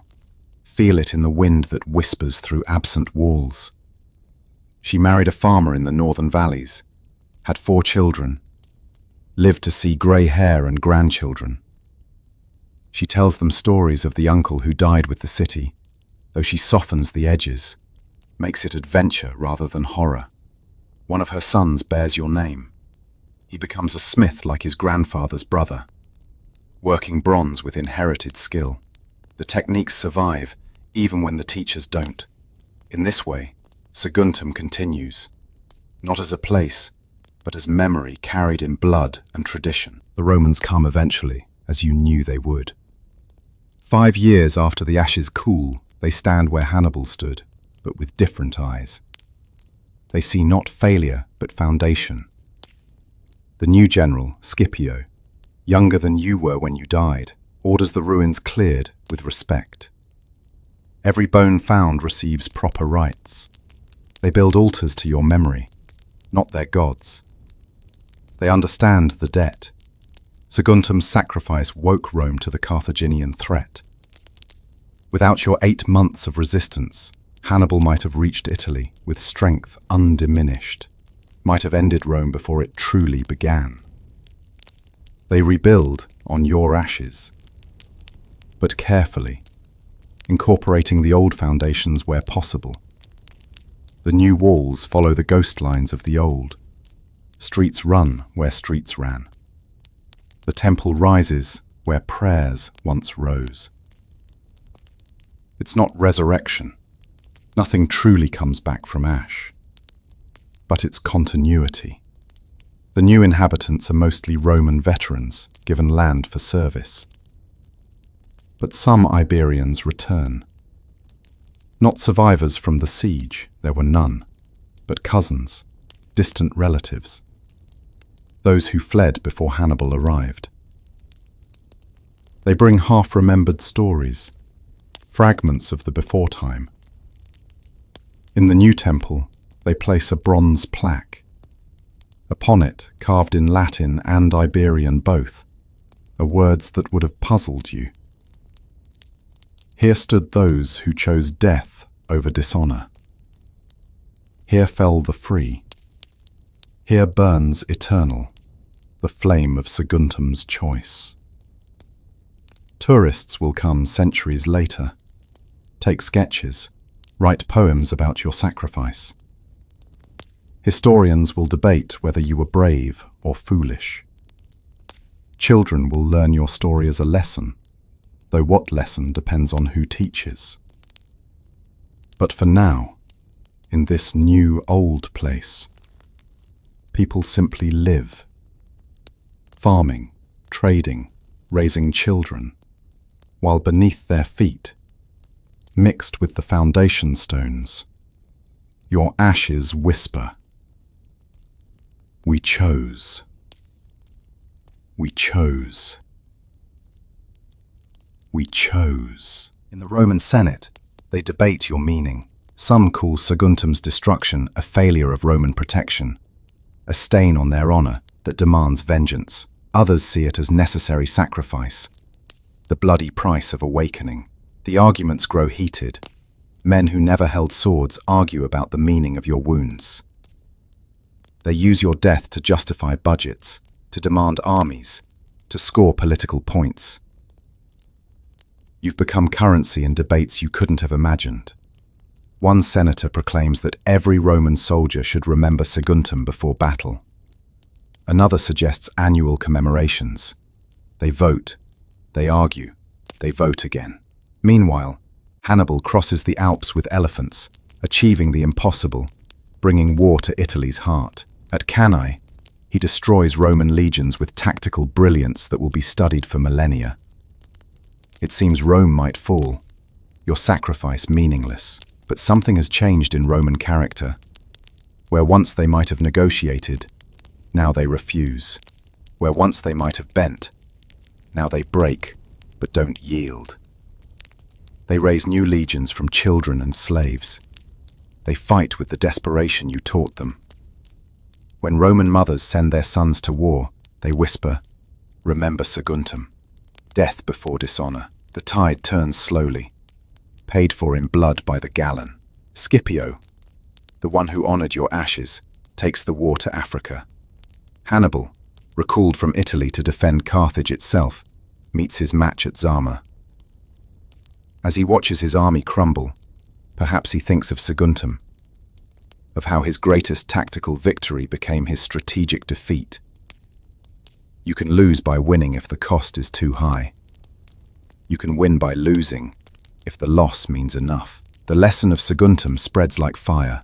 Feel it in the wind that whispers through absent walls. She married a farmer in the northern valleys, had 4 children, lived to see grey hair and grandchildren. She tells them stories of the uncle who died with the city, though she softens the edges, makes it adventure rather than horror. One of her sons bears your name. He becomes a smith like his grandfather's brother, working bronze with inherited skill. The techniques survive, even when the teachers don't. In this way, Saguntum continues, not as a place, but as memory carried in blood and tradition. The Romans come eventually, as you knew they would. 5 years after the ashes cool, they stand where Hannibal stood, but with different eyes. They see not failure, but foundation. The new general, Scipio, younger than you were when you died, orders the ruins cleared with respect. Every bone found receives proper rites. They build altars to your memory, not their gods. They understand the debt. Saguntum's sacrifice woke Rome to the Carthaginian threat. Without your 8 months of resistance, Hannibal might have reached Italy with strength undiminished, might have ended Rome before it truly began. They rebuild on your ashes, but carefully, incorporating the old foundations where possible. The new walls follow the ghost lines of the old. Streets run where streets ran. The temple rises where prayers once rose. It's not resurrection. Nothing truly comes back from ash. But it's continuity. The new inhabitants are mostly Roman veterans, given land for service. But some Iberians return. Not survivors from the siege, there were none, but cousins, distant relatives. Those who fled before Hannibal arrived. They bring half-remembered stories, fragments of the before time. In the new temple, they place a bronze plaque. Upon it, carved in Latin and Iberian both, are words that would have puzzled you. Here stood those who chose death over dishonor. Here fell the free. Here burns eternal, the flame of Saguntum's choice. Tourists will come centuries later, take sketches, write poems about your sacrifice. Historians will debate whether you were brave or foolish. Children will learn your story as a lesson, though what lesson depends on who teaches. But for now, in this new old place, people simply live. Farming, trading, raising children, while beneath their feet, mixed with the foundation stones, your ashes whisper, "We chose. We chose. We chose." In the Roman Senate, they debate your meaning. Some call Saguntum's destruction a failure of Roman protection, a stain on their honor that demands vengeance. Others see it as necessary sacrifice, the bloody price of awakening. The arguments grow heated. Men who never held swords argue about the meaning of your wounds. They use your death to justify budgets, to demand armies, to score political points. You've become currency in debates you couldn't have imagined. One senator proclaims that every Roman soldier should remember Saguntum before battle. Another suggests annual commemorations. They vote, they argue, they vote again. Meanwhile, Hannibal crosses the Alps with elephants, achieving the impossible, bringing war to Italy's heart. At Cannae, he destroys Roman legions with tactical brilliance that will be studied for millennia. It seems Rome might fall, your sacrifice meaningless. But something has changed in Roman character. Where once they might have negotiated, now they refuse. Where once they might have bent, now they break, but don't yield. They raise new legions from children and slaves. They fight with the desperation you taught them. When Roman mothers send their sons to war, they whisper, "Remember Saguntum." Death before dishonor. The tide turns slowly, paid for in blood by the gallon. Scipio, the one who honored your ashes, takes the war to Africa. Hannibal, recalled from Italy to defend Carthage itself, meets his match at Zama. As he watches his army crumble, perhaps he thinks of Saguntum, of how his greatest tactical victory became his strategic defeat. You can lose by winning if the cost is too high. You can win by losing if the loss means enough. The lesson of Saguntum spreads like fire.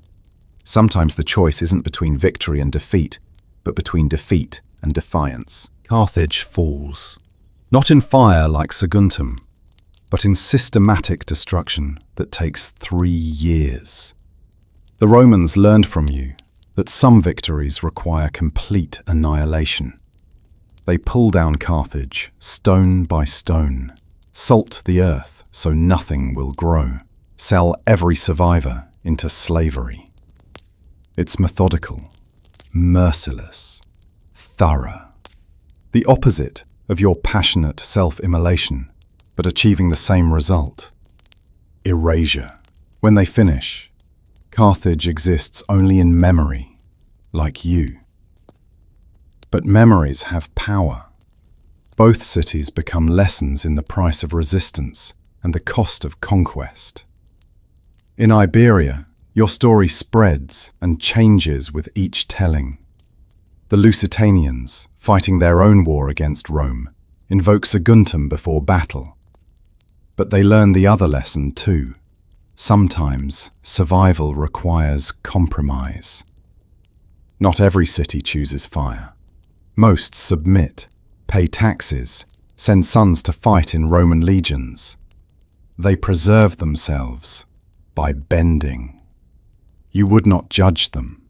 Sometimes the choice isn't between victory and defeat, but between defeat and defiance. Carthage falls, not in fire like Saguntum, but in systematic destruction that takes 3 years. The Romans learned from you that some victories require complete annihilation. They pull down Carthage stone by stone, salt the earth so nothing will grow, sell every survivor into slavery. It's methodical, merciless, thorough. The opposite of your passionate self-immolation, but achieving the same result. Erasure. When they finish, Carthage exists only in memory, like you. But memories have power. Both cities become lessons in the price of resistance and the cost of conquest. In Iberia, your story spreads and changes with each telling. The Lusitanians, fighting their own war against Rome, invoke Saguntum before battle. But they learn the other lesson too. Sometimes survival requires compromise. Not every city chooses fire. Most submit, pay taxes, send sons to fight in Roman legions. They preserve themselves by bending. You would not judge them.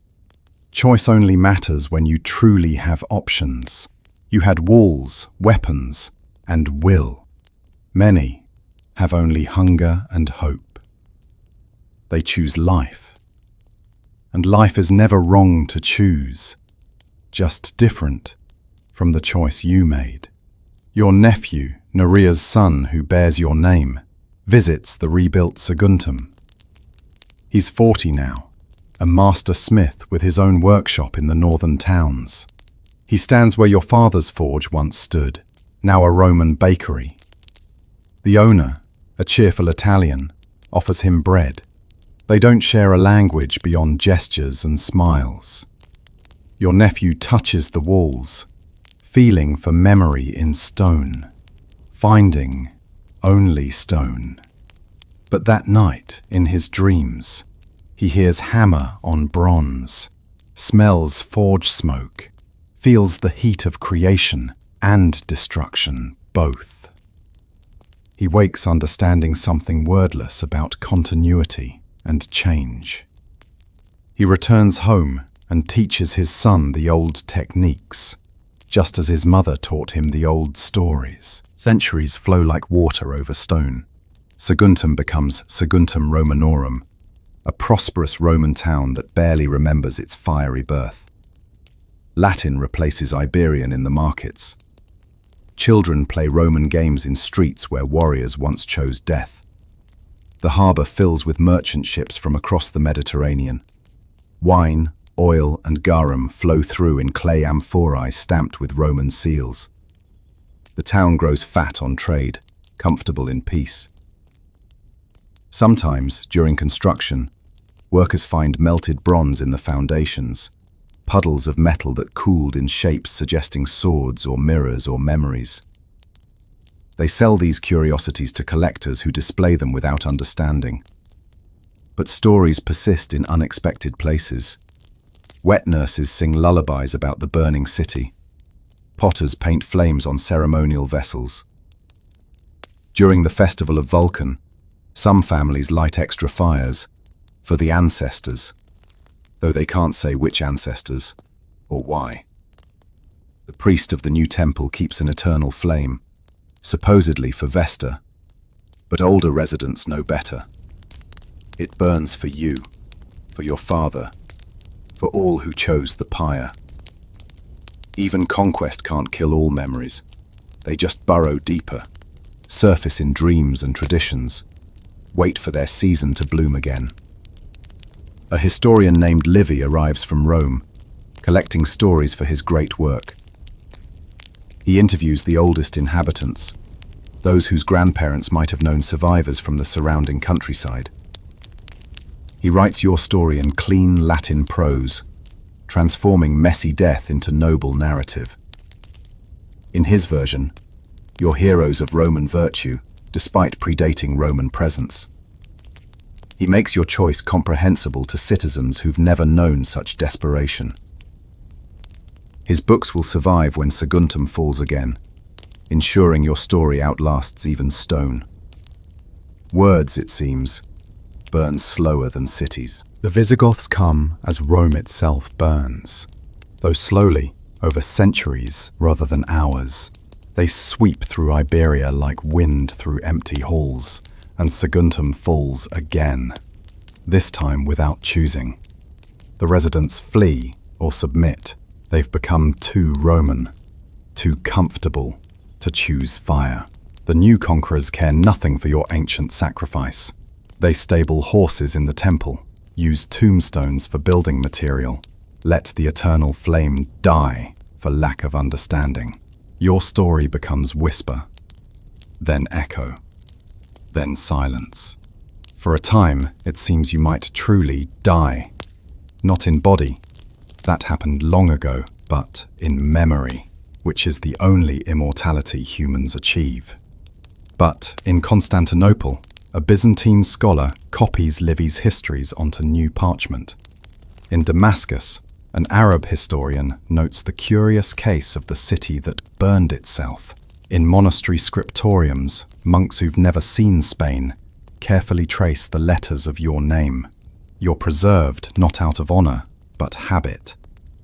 Choice only matters when you truly have options. You had walls, weapons, and will. Many have only hunger and hope. They choose life. And life is never wrong to choose, just different from the choice you made. Your nephew, Neria's son, who bears your name, visits the rebuilt Saguntum. He's 40 now, a master smith with his own workshop in the northern towns. He stands where your father's forge once stood, now a Roman bakery. The owner, a cheerful Italian, offers him bread. They don't share a language beyond gestures and smiles. Your nephew touches the walls, feeling for memory in stone, finding only stone. But that night, in his dreams, he hears hammer on bronze, smells forge smoke, feels the heat of creation and destruction both. He wakes understanding something wordless about continuity and change. He returns home and teaches his son the old techniques, just as his mother taught him the old stories. Centuries flow like water over stone. Saguntum becomes Saguntum Romanorum, a prosperous Roman town that barely remembers its fiery birth. Latin replaces Iberian in the markets. Children play Roman games in streets where warriors once chose death. The harbour fills with merchant ships from across the Mediterranean. Wine, oil and garum flow through in clay amphorae stamped with Roman seals. The town grows fat on trade, comfortable in peace. Sometimes, during construction, workers find melted bronze in the foundations, puddles of metal that cooled in shapes suggesting swords or mirrors or memories. They sell these curiosities to collectors who display them without understanding. But stories persist in unexpected places. Wet nurses sing lullabies about the burning city. Potters paint flames on ceremonial vessels. During the festival of Vulcan, some families light extra fires for the ancestors, though they can't say which ancestors or why. The priest of the new temple keeps an eternal flame, supposedly for Vesta, but older residents know better. It burns for you, for your father, for all who chose the pyre. Even conquest can't kill all memories. They just burrow deeper, surface in dreams and traditions, wait for their season to bloom again. A historian named Livy arrives from Rome, collecting stories for his great work. He interviews the oldest inhabitants, those whose grandparents might have known survivors from the surrounding countryside. He writes your story in clean Latin prose, transforming messy death into noble narrative. In his version, you're heroes of Roman virtue, despite predating Roman presence. He makes your choice comprehensible to citizens who've never known such desperation. His books will survive when Saguntum falls again, ensuring your story outlasts even stone. Words, it seems, burn slower than cities. The Visigoths come as Rome itself burns, though slowly, over centuries rather than hours. They sweep through Iberia like wind through empty halls, and Saguntum falls again, this time without choosing. The residents flee or submit. They've become too Roman, too comfortable to choose fire. The new conquerors care nothing for your ancient sacrifice. They stable horses in the temple, use tombstones for building material, let the eternal flame die for lack of understanding. Your story becomes whisper, then echo, then silence. For a time, it seems you might truly die. Not in body, that happened long ago, but in memory, which is the only immortality humans achieve. But in Constantinople, a Byzantine scholar copies Livy's histories onto new parchment. In Damascus, an Arab historian notes the curious case of the city that burned itself. In monastery scriptoriums, monks who've never seen Spain carefully trace the letters of your name. You're preserved not out of honor, but habit,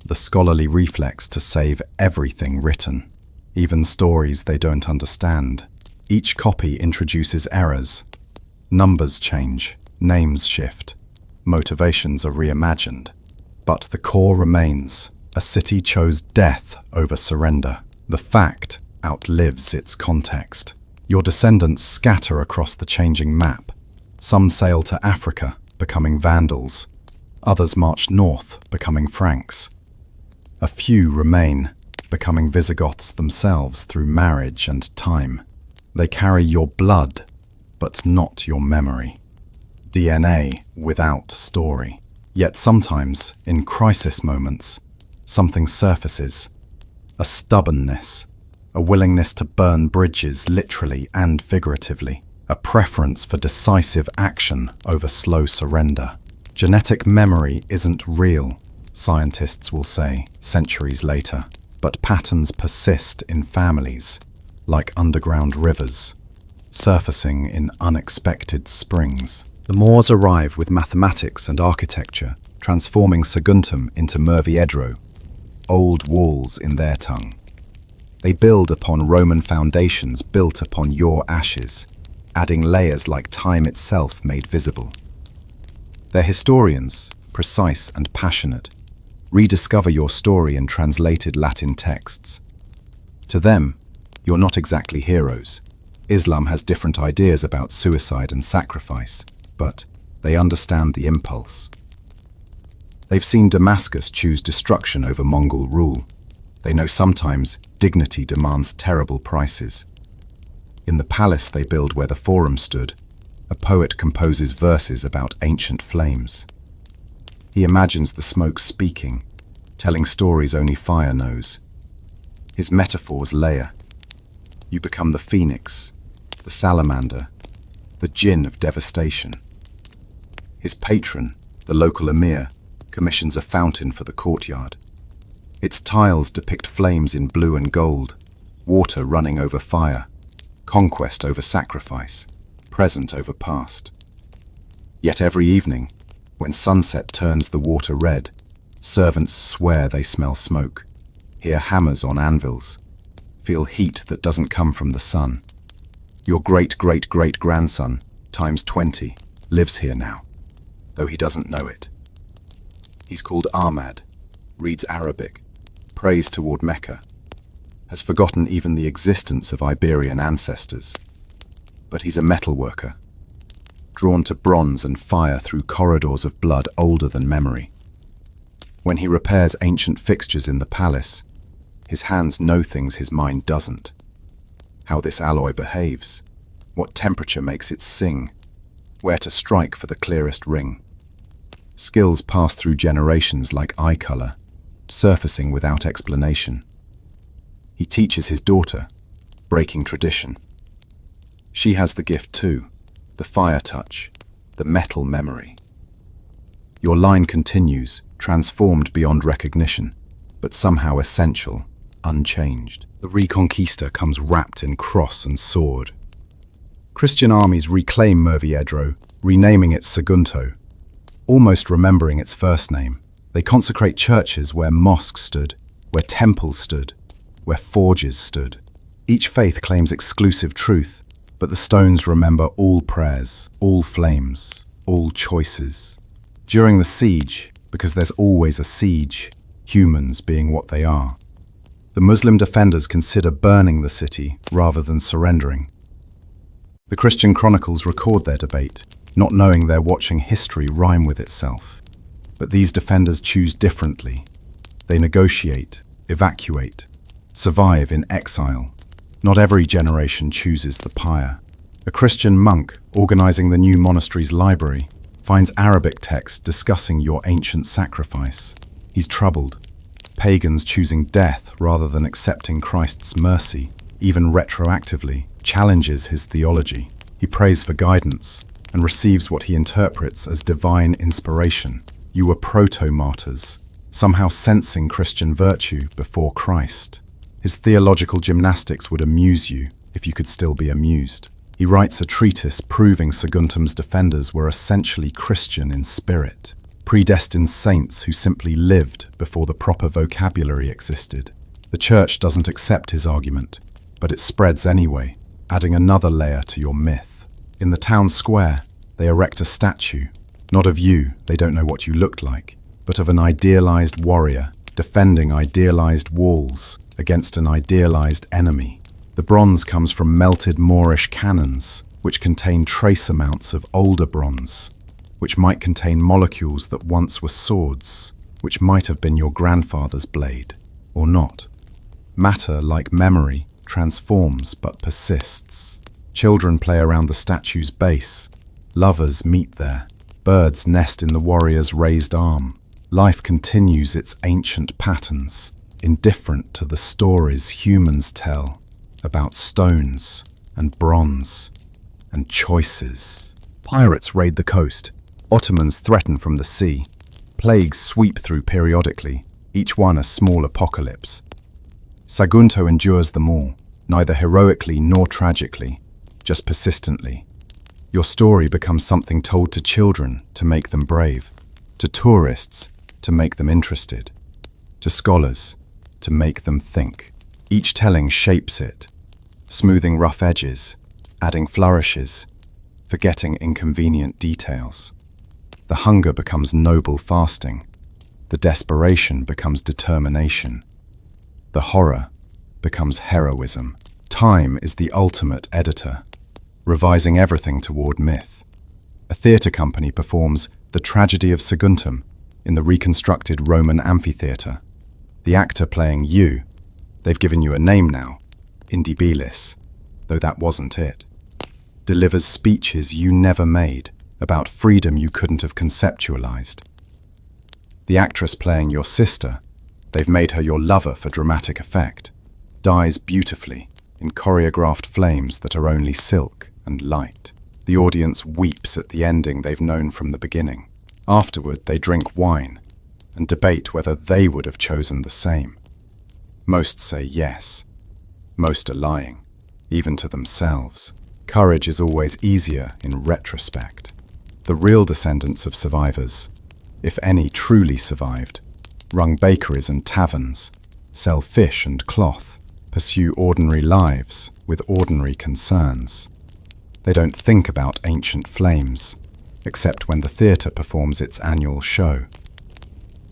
the scholarly reflex to save everything written, even stories they don't understand. Each copy introduces errors. Numbers change, names shift, motivations are reimagined. But the core remains. A city chose death over surrender. The fact outlives its context. Your descendants scatter across the changing map. Some sail to Africa, becoming Vandals. Others march north, becoming Franks. A few remain, becoming Visigoths themselves through marriage and time. They carry your blood, but not your memory. DNA without story. Yet sometimes, in crisis moments, something surfaces. A stubbornness, a willingness to burn bridges literally and figuratively, a preference for decisive action over slow surrender. Genetic memory isn't real, scientists will say centuries later, but patterns persist in families, like underground rivers, surfacing in unexpected springs. The Moors arrive with mathematics and architecture, transforming Saguntum into Murviedro, old walls in their tongue. They build upon Roman foundations built upon your ashes, adding layers like time itself made visible. Their historians, precise and passionate, rediscover your story in translated Latin texts. To them, you're not exactly heroes. Islam has different ideas about suicide and sacrifice, but they understand the impulse. They've seen Damascus choose destruction over Mongol rule. They know sometimes dignity demands terrible prices. In the palace they build where the forum stood, a poet composes verses about ancient flames. He imagines the smoke speaking, telling stories only fire knows. His metaphors layer. You become the phoenix, the salamander, the djinn of devastation. His patron, the local emir, commissions a fountain for the courtyard. Its tiles depict flames in blue and gold, water running over fire, conquest over sacrifice, present over past. Yet every evening, when sunset turns the water red, servants swear they smell smoke, hear hammers on anvils, feel heat that doesn't come from the sun. Your great-great-great-grandson, times 20, lives here now, though he doesn't know it. He's called Ahmad, reads Arabic, prays toward Mecca, has forgotten even the existence of Iberian ancestors. But he's a metalworker, drawn to bronze and fire through corridors of blood older than memory. When he repairs ancient fixtures in the palace, his hands know things his mind doesn't. How this alloy behaves, what temperature makes it sing, where to strike for the clearest ring. Skills pass through generations like eye color, surfacing without explanation. He teaches his daughter, breaking tradition. She has the gift too, the fire touch, the metal memory. Your line continues, transformed beyond recognition, but somehow essential, unchanged. The Reconquista comes wrapped in cross and sword. Christian armies reclaim Murviedro, renaming it Sagunto, almost remembering its first name. They consecrate churches where mosques stood, where temples stood, where forges stood. Each faith claims exclusive truth, but the stones remember all prayers, all flames, all choices. During the siege, because there's always a siege, humans being what they are, the Muslim defenders consider burning the city rather than surrendering. The Christian chronicles record their debate, not knowing they're watching history rhyme with itself. But these defenders choose differently. They negotiate, evacuate, survive in exile. Not every generation chooses the pyre. A Christian monk, organizing the new monastery's library, finds Arabic texts discussing your ancient sacrifice. He's troubled. Pagans choosing death rather than accepting Christ's mercy, even retroactively, challenges his theology. He prays for guidance and receives what he interprets as divine inspiration. You were proto-martyrs, somehow sensing Christian virtue before Christ. His theological gymnastics would amuse you if you could still be amused. He writes a treatise proving Saguntum's defenders were essentially Christian in spirit, predestined saints who simply lived before the proper vocabulary existed. The church doesn't accept his argument, but it spreads anyway, adding another layer to your myth. In the town square, they erect a statue, not of you, they don't know what you looked like, but of an idealized warrior defending idealized walls against an idealized enemy. The bronze comes from melted Moorish cannons, which contain trace amounts of older bronze, which might contain molecules that once were swords, which might have been your grandfather's blade, or not. Matter, like memory, transforms but persists. Children play around the statue's base. Lovers meet there. Birds nest in the warrior's raised arm. Life continues its ancient patterns, indifferent to the stories humans tell about stones and bronze and choices. Pirates raid the coast. Ottomans threaten from the sea. Plagues sweep through periodically, each one a small apocalypse. Sagunto endures them all, neither heroically nor tragically, just persistently. Your story becomes something told to children to make them brave, to tourists to make them interested, to scholars to make them think. Each telling shapes it, smoothing rough edges, adding flourishes, forgetting inconvenient details. The hunger becomes noble fasting. The desperation becomes determination. The horror becomes heroism. Time is the ultimate editor, revising everything toward myth. A theatre company performs The Tragedy of Saguntum in the reconstructed Roman amphitheatre. The actor playing you, they've given you a name now, Indortes, though that wasn't it, delivers speeches you never made about freedom you couldn't have conceptualized. The actress playing your sister, they've made her your lover for dramatic effect, dies beautifully in choreographed flames that are only silk and light. The audience weeps at the ending they've known from the beginning. Afterward, they drink wine and debate whether they would have chosen the same. Most say yes. Most are lying, even to themselves. Courage is always easier in retrospect. The real descendants of survivors, if any truly survived, run bakeries and taverns, sell fish and cloth, pursue ordinary lives with ordinary concerns. They don't think about ancient flames, except when the theatre performs its annual show.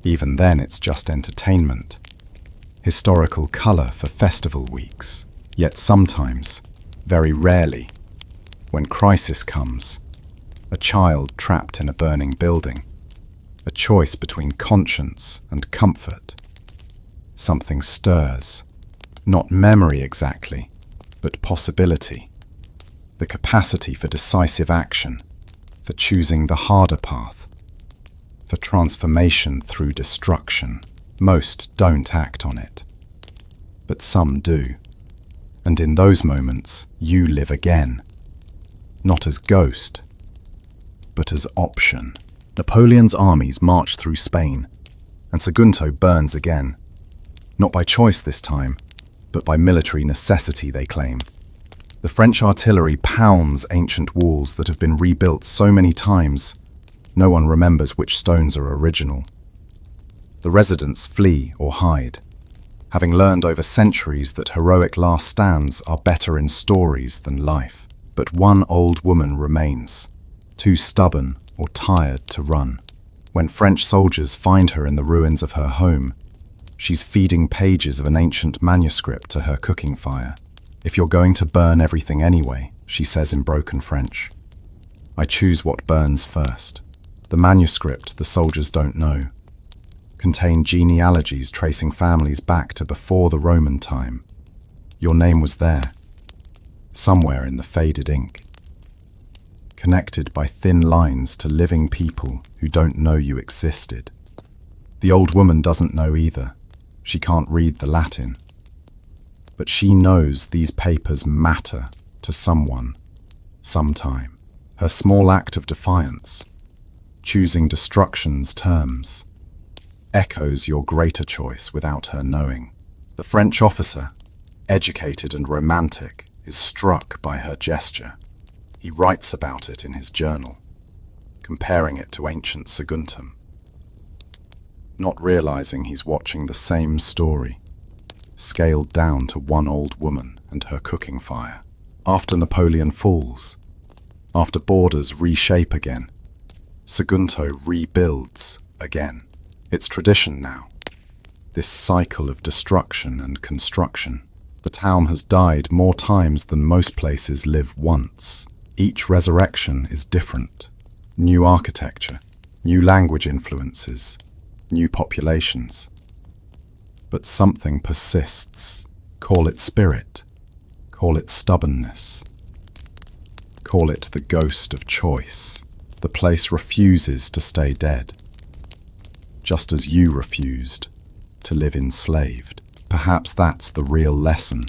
Even then it's just entertainment. Historical colour for festival weeks. Yet sometimes, very rarely, when crisis comes, a child trapped in a burning building, a choice between conscience and comfort, something stirs. Not memory exactly, but possibility. The capacity for decisive action, for choosing the harder path, for transformation through destruction. Most don't act on it, but some do. And in those moments, you live again, not as ghost, but as option. Napoleon's armies march through Spain, and Saguntum burns again. Not by choice this time, but by military necessity, they claim. The French artillery pounds ancient walls that have been rebuilt so many times, no one remembers which stones are original. The residents flee or hide, having learned over centuries that heroic last stands are better in stories than life. But one old woman remains, too stubborn or tired to run. When French soldiers find her in the ruins of her home, she's feeding pages of an ancient manuscript to her cooking fire. "If you're going to burn everything anyway," she says in broken French, "I choose what burns first." The manuscript, the soldiers don't know, contained genealogies tracing families back to before the Roman time. Your name was there, somewhere in the faded ink, connected by thin lines to living people who don't know you existed. The old woman doesn't know either. She can't read the Latin. But she knows these papers matter to someone, sometime. Her small act of defiance, choosing destruction's terms, echoes your greater choice without her knowing. The French officer, educated and romantic, is struck by her gesture. He writes about it in his journal, comparing it to ancient Saguntum, not realizing he's watching the same story, scaled down to one old woman and her cooking fire. After Napoleon falls, after borders reshape again, Saguntum rebuilds again. It's tradition now, this cycle of destruction and construction. The town has died more times than most places live once. Each resurrection is different. New architecture, new language influences, new populations. But something persists. Call it spirit, call it stubbornness, call it the ghost of choice. The place refuses to stay dead, just as you refused to live enslaved. Perhaps that's the real lesson.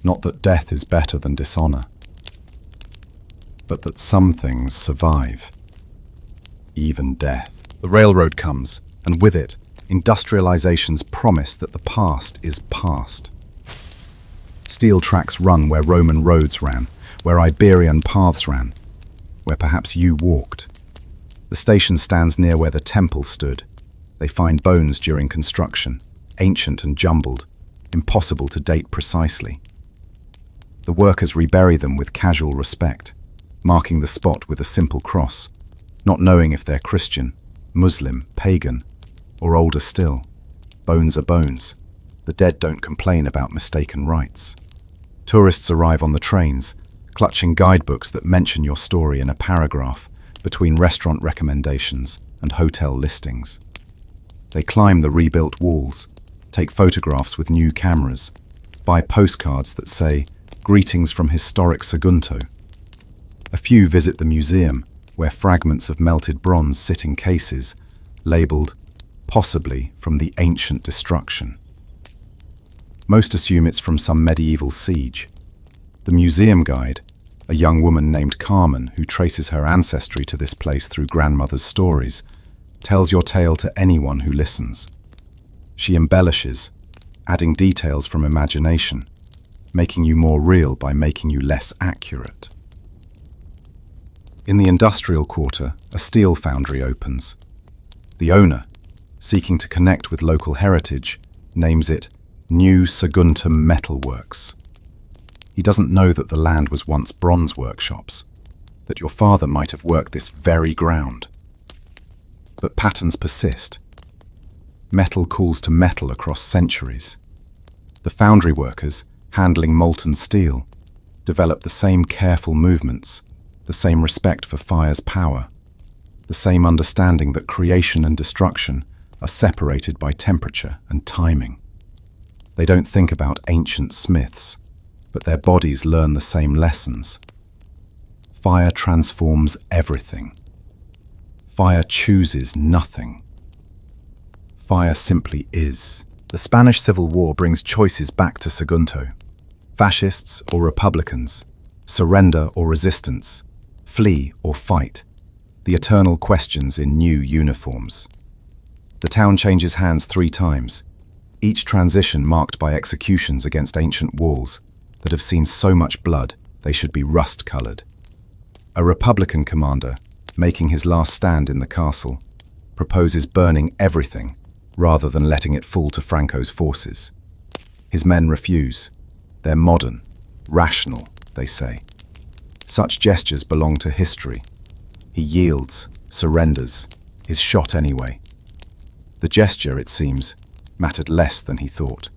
Not that death is better than dishonor, but that some things survive, even death. The railroad comes, and with it, industrialization's promise that the past is past. Steel tracks run where Roman roads ran, where Iberian paths ran, where perhaps you walked. The station stands near where the temple stood. They find bones during construction, ancient and jumbled, impossible to date precisely. The workers rebury them with casual respect, marking the spot with a simple cross, not knowing if they're Christian, Muslim, pagan, or older still. Bones are bones. The dead don't complain about mistaken rights. Tourists arrive on the trains, clutching guidebooks that mention your story in a paragraph between restaurant recommendations and hotel listings. They climb the rebuilt walls, take photographs with new cameras, buy postcards that say, "Greetings from historic Saguntum." A few visit the museum, where fragments of melted bronze sit in cases, labelled, possibly from the ancient destruction. Most assume it's from some medieval siege. The museum guide, a young woman named Carmen who traces her ancestry to this place through grandmother's stories, tells your tale to anyone who listens. She embellishes, adding details from imagination, making you more real by making you less accurate. In the industrial quarter, a steel foundry opens. The owner, seeking to connect with local heritage, names it New Saguntum Metal Works. He doesn't know that the land was once bronze workshops, that your father might have worked this very ground. But patterns persist. Metal calls to metal across centuries. The foundry workers, handling molten steel, develop the same careful movements, the same respect for fire's power, the same understanding that creation and destruction are separated by temperature and timing. They don't think about ancient smiths, but their bodies learn the same lessons. Fire transforms everything. Fire chooses nothing. Fire simply is. The Spanish Civil War brings choices back to Saguntum. Fascists or Republicans, surrender or resistance, flee or fight. the eternal questions in new uniforms. The town changes hands 3 times, each transition marked by executions against ancient walls that have seen so much blood they should be rust-colored. A Republican commander, making his last stand in the castle, proposes burning everything rather than letting it fall to Franco's forces. His men refuse. They're modern, rational, they say. Such gestures belong to history. He yields, surrenders, is shot anyway. The gesture, it seems, mattered less than he thought.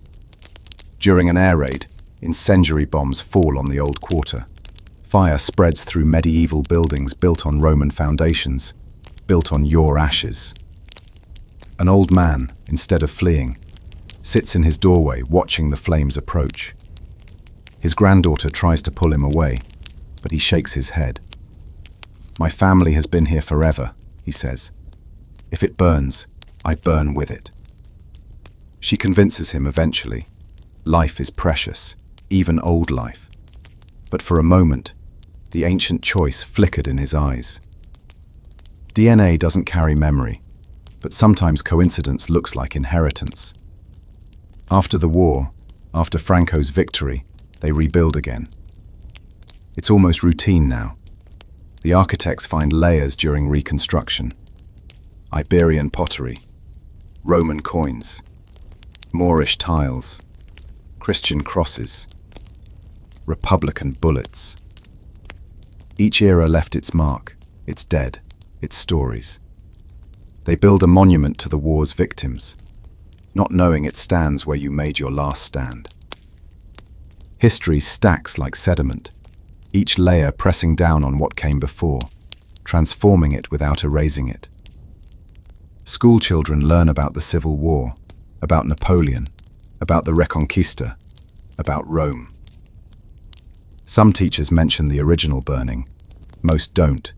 During an air raid, incendiary bombs fall on the old quarter. Fire spreads through medieval buildings built on Roman foundations, built on your ashes. An old man, instead of fleeing, sits in his doorway watching the flames approach. His granddaughter tries to pull him away, but he shakes his head. "My family has been here forever," he says. "If it burns, I burn with it." She convinces him eventually. Life is precious, even old life. But for a moment, the ancient choice flickered in his eyes. DNA doesn't carry memory, but sometimes coincidence looks like inheritance. After the war, after Franco's victory, they rebuild again. It's almost routine now. The architects find layers during reconstruction. Iberian pottery, Roman coins, Moorish tiles, Christian crosses, Republican bullets. Each era left its mark, its dead, its stories. They build a monument to the war's victims, not knowing it stands where you made your last stand. History stacks like sediment, each layer pressing down on what came before, transforming it without erasing it. School children learn about the Civil War, about Napoleon, about the Reconquista, about Rome. Some teachers mention the original burning, most don't.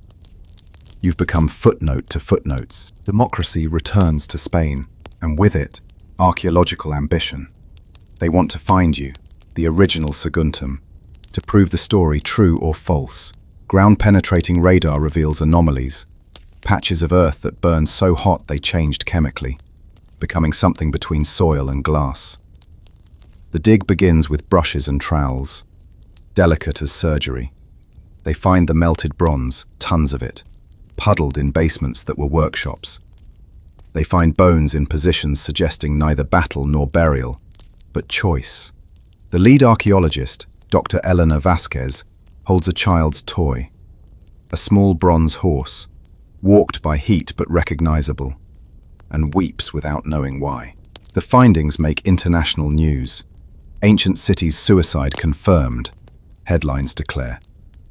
You've become footnote to footnotes. Democracy returns to Spain, and with it, archaeological ambition. They want to find you, the original Saguntum, to prove the story true or false. Ground-penetrating radar reveals anomalies, patches of earth that burned so hot they changed chemically, becoming something between soil and glass. The dig begins with brushes and trowels, delicate as surgery. They find the melted bronze, tons of it, puddled in basements that were workshops. They find bones in positions suggesting neither battle nor burial, but choice. The lead archaeologist, Dr. Elena Vasquez, holds a child's toy, a small bronze horse, walked by heat but recognizable, and weeps without knowing why. The findings make international news. Ancient city's suicide confirmed, headlines declare,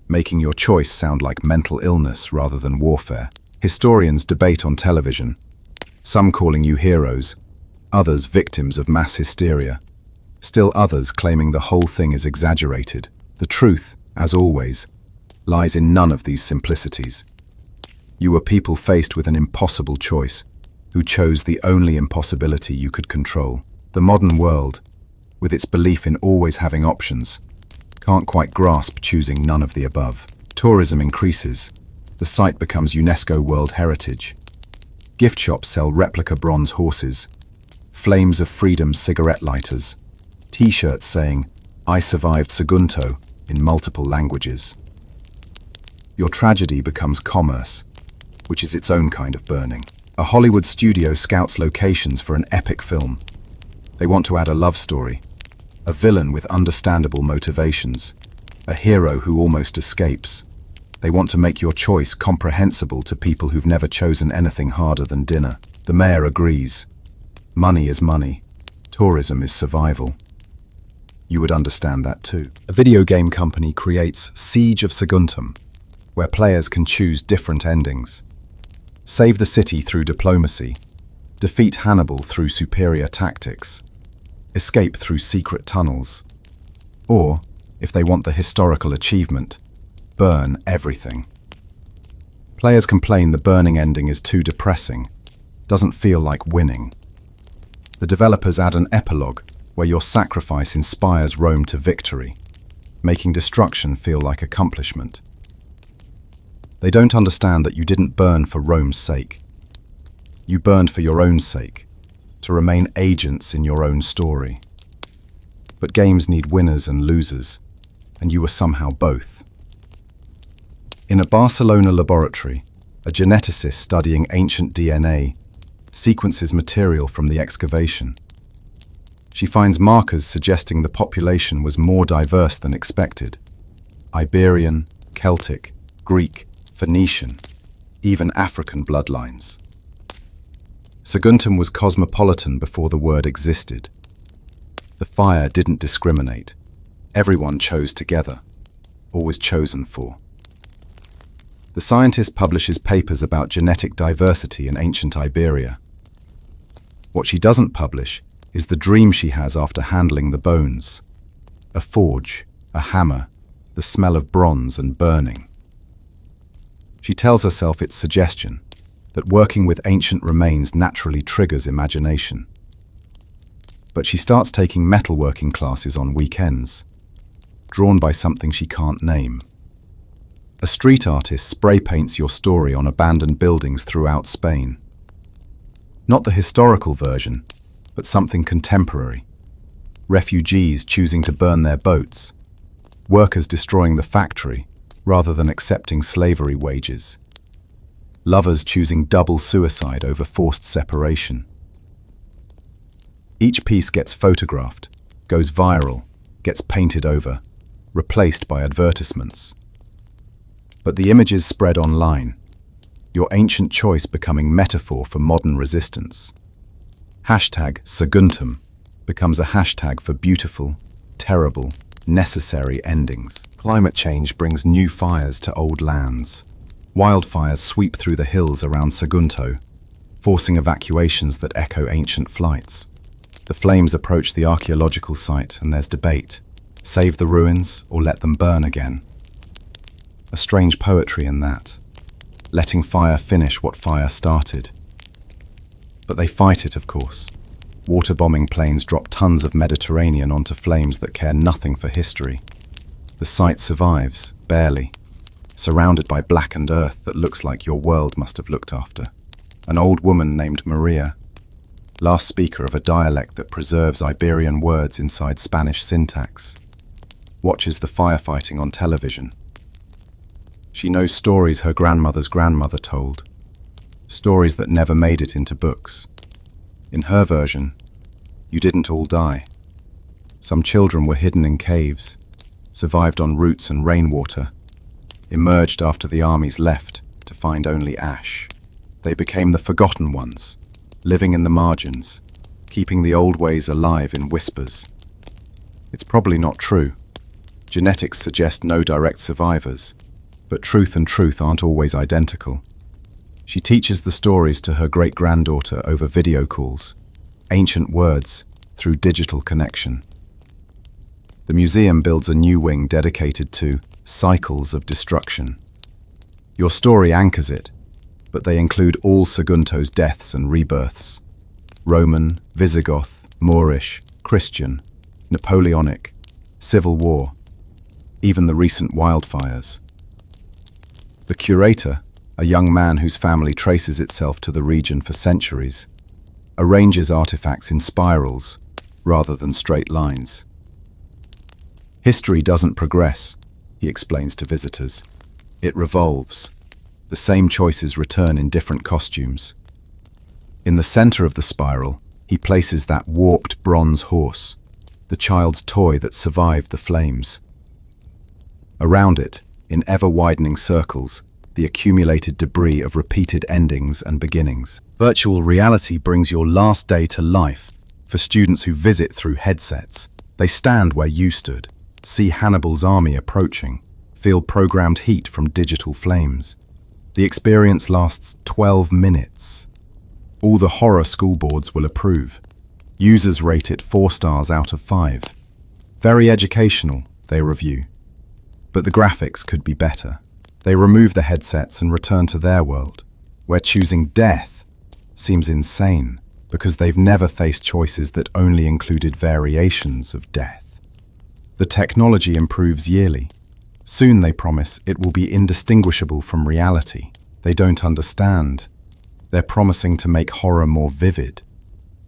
making your choice sound like mental illness rather than warfare. Historians debate on television, some calling you heroes, others victims of mass hysteria, still others claiming the whole thing is exaggerated. The truth, as always, lies in none of these simplicities. You were people faced with an impossible choice, who chose the only impossibility you could control. The modern world, with its belief in always having options, can't quite grasp choosing none of the above. Tourism increases. The site becomes UNESCO World Heritage. Gift shops sell replica bronze horses, Flames of Freedom cigarette lighters, T-shirts saying, "I survived Sagunto," in multiple languages. Your tragedy becomes commerce, which is its own kind of burning. A Hollywood studio scouts locations for an epic film. They want to add a love story, a villain with understandable motivations, a hero who almost escapes. They want to make your choice comprehensible to people who've never chosen anything harder than dinner. The mayor agrees. Money is money. Tourism is survival. You would understand that too. A video game company creates Siege of Saguntum, where players can choose different endings. Save the city through diplomacy, defeat Hannibal through superior tactics, escape through secret tunnels, or, if they want the historical achievement, burn everything. Players complain the burning ending is too depressing, doesn't feel like winning. The developers add an epilogue where your sacrifice inspires Rome to victory, making destruction feel like accomplishment. They don't understand that you didn't burn for Rome's sake. You burned for your own sake, to remain agents in your own story. But games need winners and losers, and you were somehow both. In a Barcelona laboratory, a geneticist studying ancient DNA sequences material from the excavation. She finds markers suggesting the population was more diverse than expected. Iberian, Celtic, Greek, Phoenician, even African bloodlines. Saguntum was cosmopolitan before the word existed. The fire didn't discriminate. Everyone chose together, or was chosen for. The scientist publishes papers about genetic diversity in ancient Iberia. What she doesn't publish is the dream she has after handling the bones. A forge, a hammer, the smell of bronze and burning. She tells herself it's suggestion, that working with ancient remains naturally triggers imagination. But she starts taking metalworking classes on weekends, drawn by something she can't name. A street artist spray paints your story on abandoned buildings throughout Spain. Not the historical version, but something contemporary. Refugees choosing to burn their boats, workers destroying the factory rather than accepting slavery wages, lovers choosing double suicide over forced separation. Each piece gets photographed, goes viral, gets painted over, replaced by advertisements. But the images spread online, your ancient choice becoming metaphor for modern resistance. #Saguntum becomes a hashtag for beautiful, terrible, necessary endings. Climate change brings new fires to old lands. Wildfires sweep through the hills around Sagunto, forcing evacuations that echo ancient flights. The flames approach the archaeological site and there's debate. Save the ruins or let them burn again. A strange poetry in that, letting fire finish what fire started. But they fight it, of course. Water-bombing planes drop tons of Mediterranean onto flames that care nothing for history. The site survives, barely, surrounded by blackened earth that looks like your world must have looked after. An old woman named Maria, last speaker of a dialect that preserves Iberian words inside Spanish syntax, watches the firefighting on television. She knows stories her grandmother's grandmother told, stories that never made it into books. In her version, you didn't all die. Some children were hidden in caves, survived on roots and rainwater, emerged after the armies left to find only ash. They became the forgotten ones, living in the margins, keeping the old ways alive in whispers. It's probably not true. Genetics suggest no direct survivors, but truth and truth aren't always identical. She teaches the stories to her great-granddaughter over video calls, ancient words through digital connection. The museum builds a new wing dedicated to cycles of destruction. Your story anchors it, but they include all Sagunto's deaths and rebirths. Roman, Visigoth, Moorish, Christian, Napoleonic, Civil War, even the recent wildfires. The curator, a young man whose family traces itself to the region for centuries, arranges artifacts in spirals rather than straight lines. History doesn't progress, he explains to visitors. It revolves. The same choices return in different costumes. In the center of the spiral, he places that warped bronze horse, the child's toy that survived the flames. Around it, in ever-widening circles, the accumulated debris of repeated endings and beginnings. Virtual reality brings your last day to life for students who visit through headsets. They stand where you stood, see Hannibal's army approaching, feel programmed heat from digital flames. The experience lasts 12 minutes. All the horror school boards will approve. Users rate it 4 stars out of 5. Very educational, they review. But the graphics could be better. They remove the headsets and return to their world, where choosing death seems insane because they've never faced choices that only included variations of death. The technology improves yearly. Soon, they promise, it will be indistinguishable from reality. They don't understand. They're promising to make horror more vivid,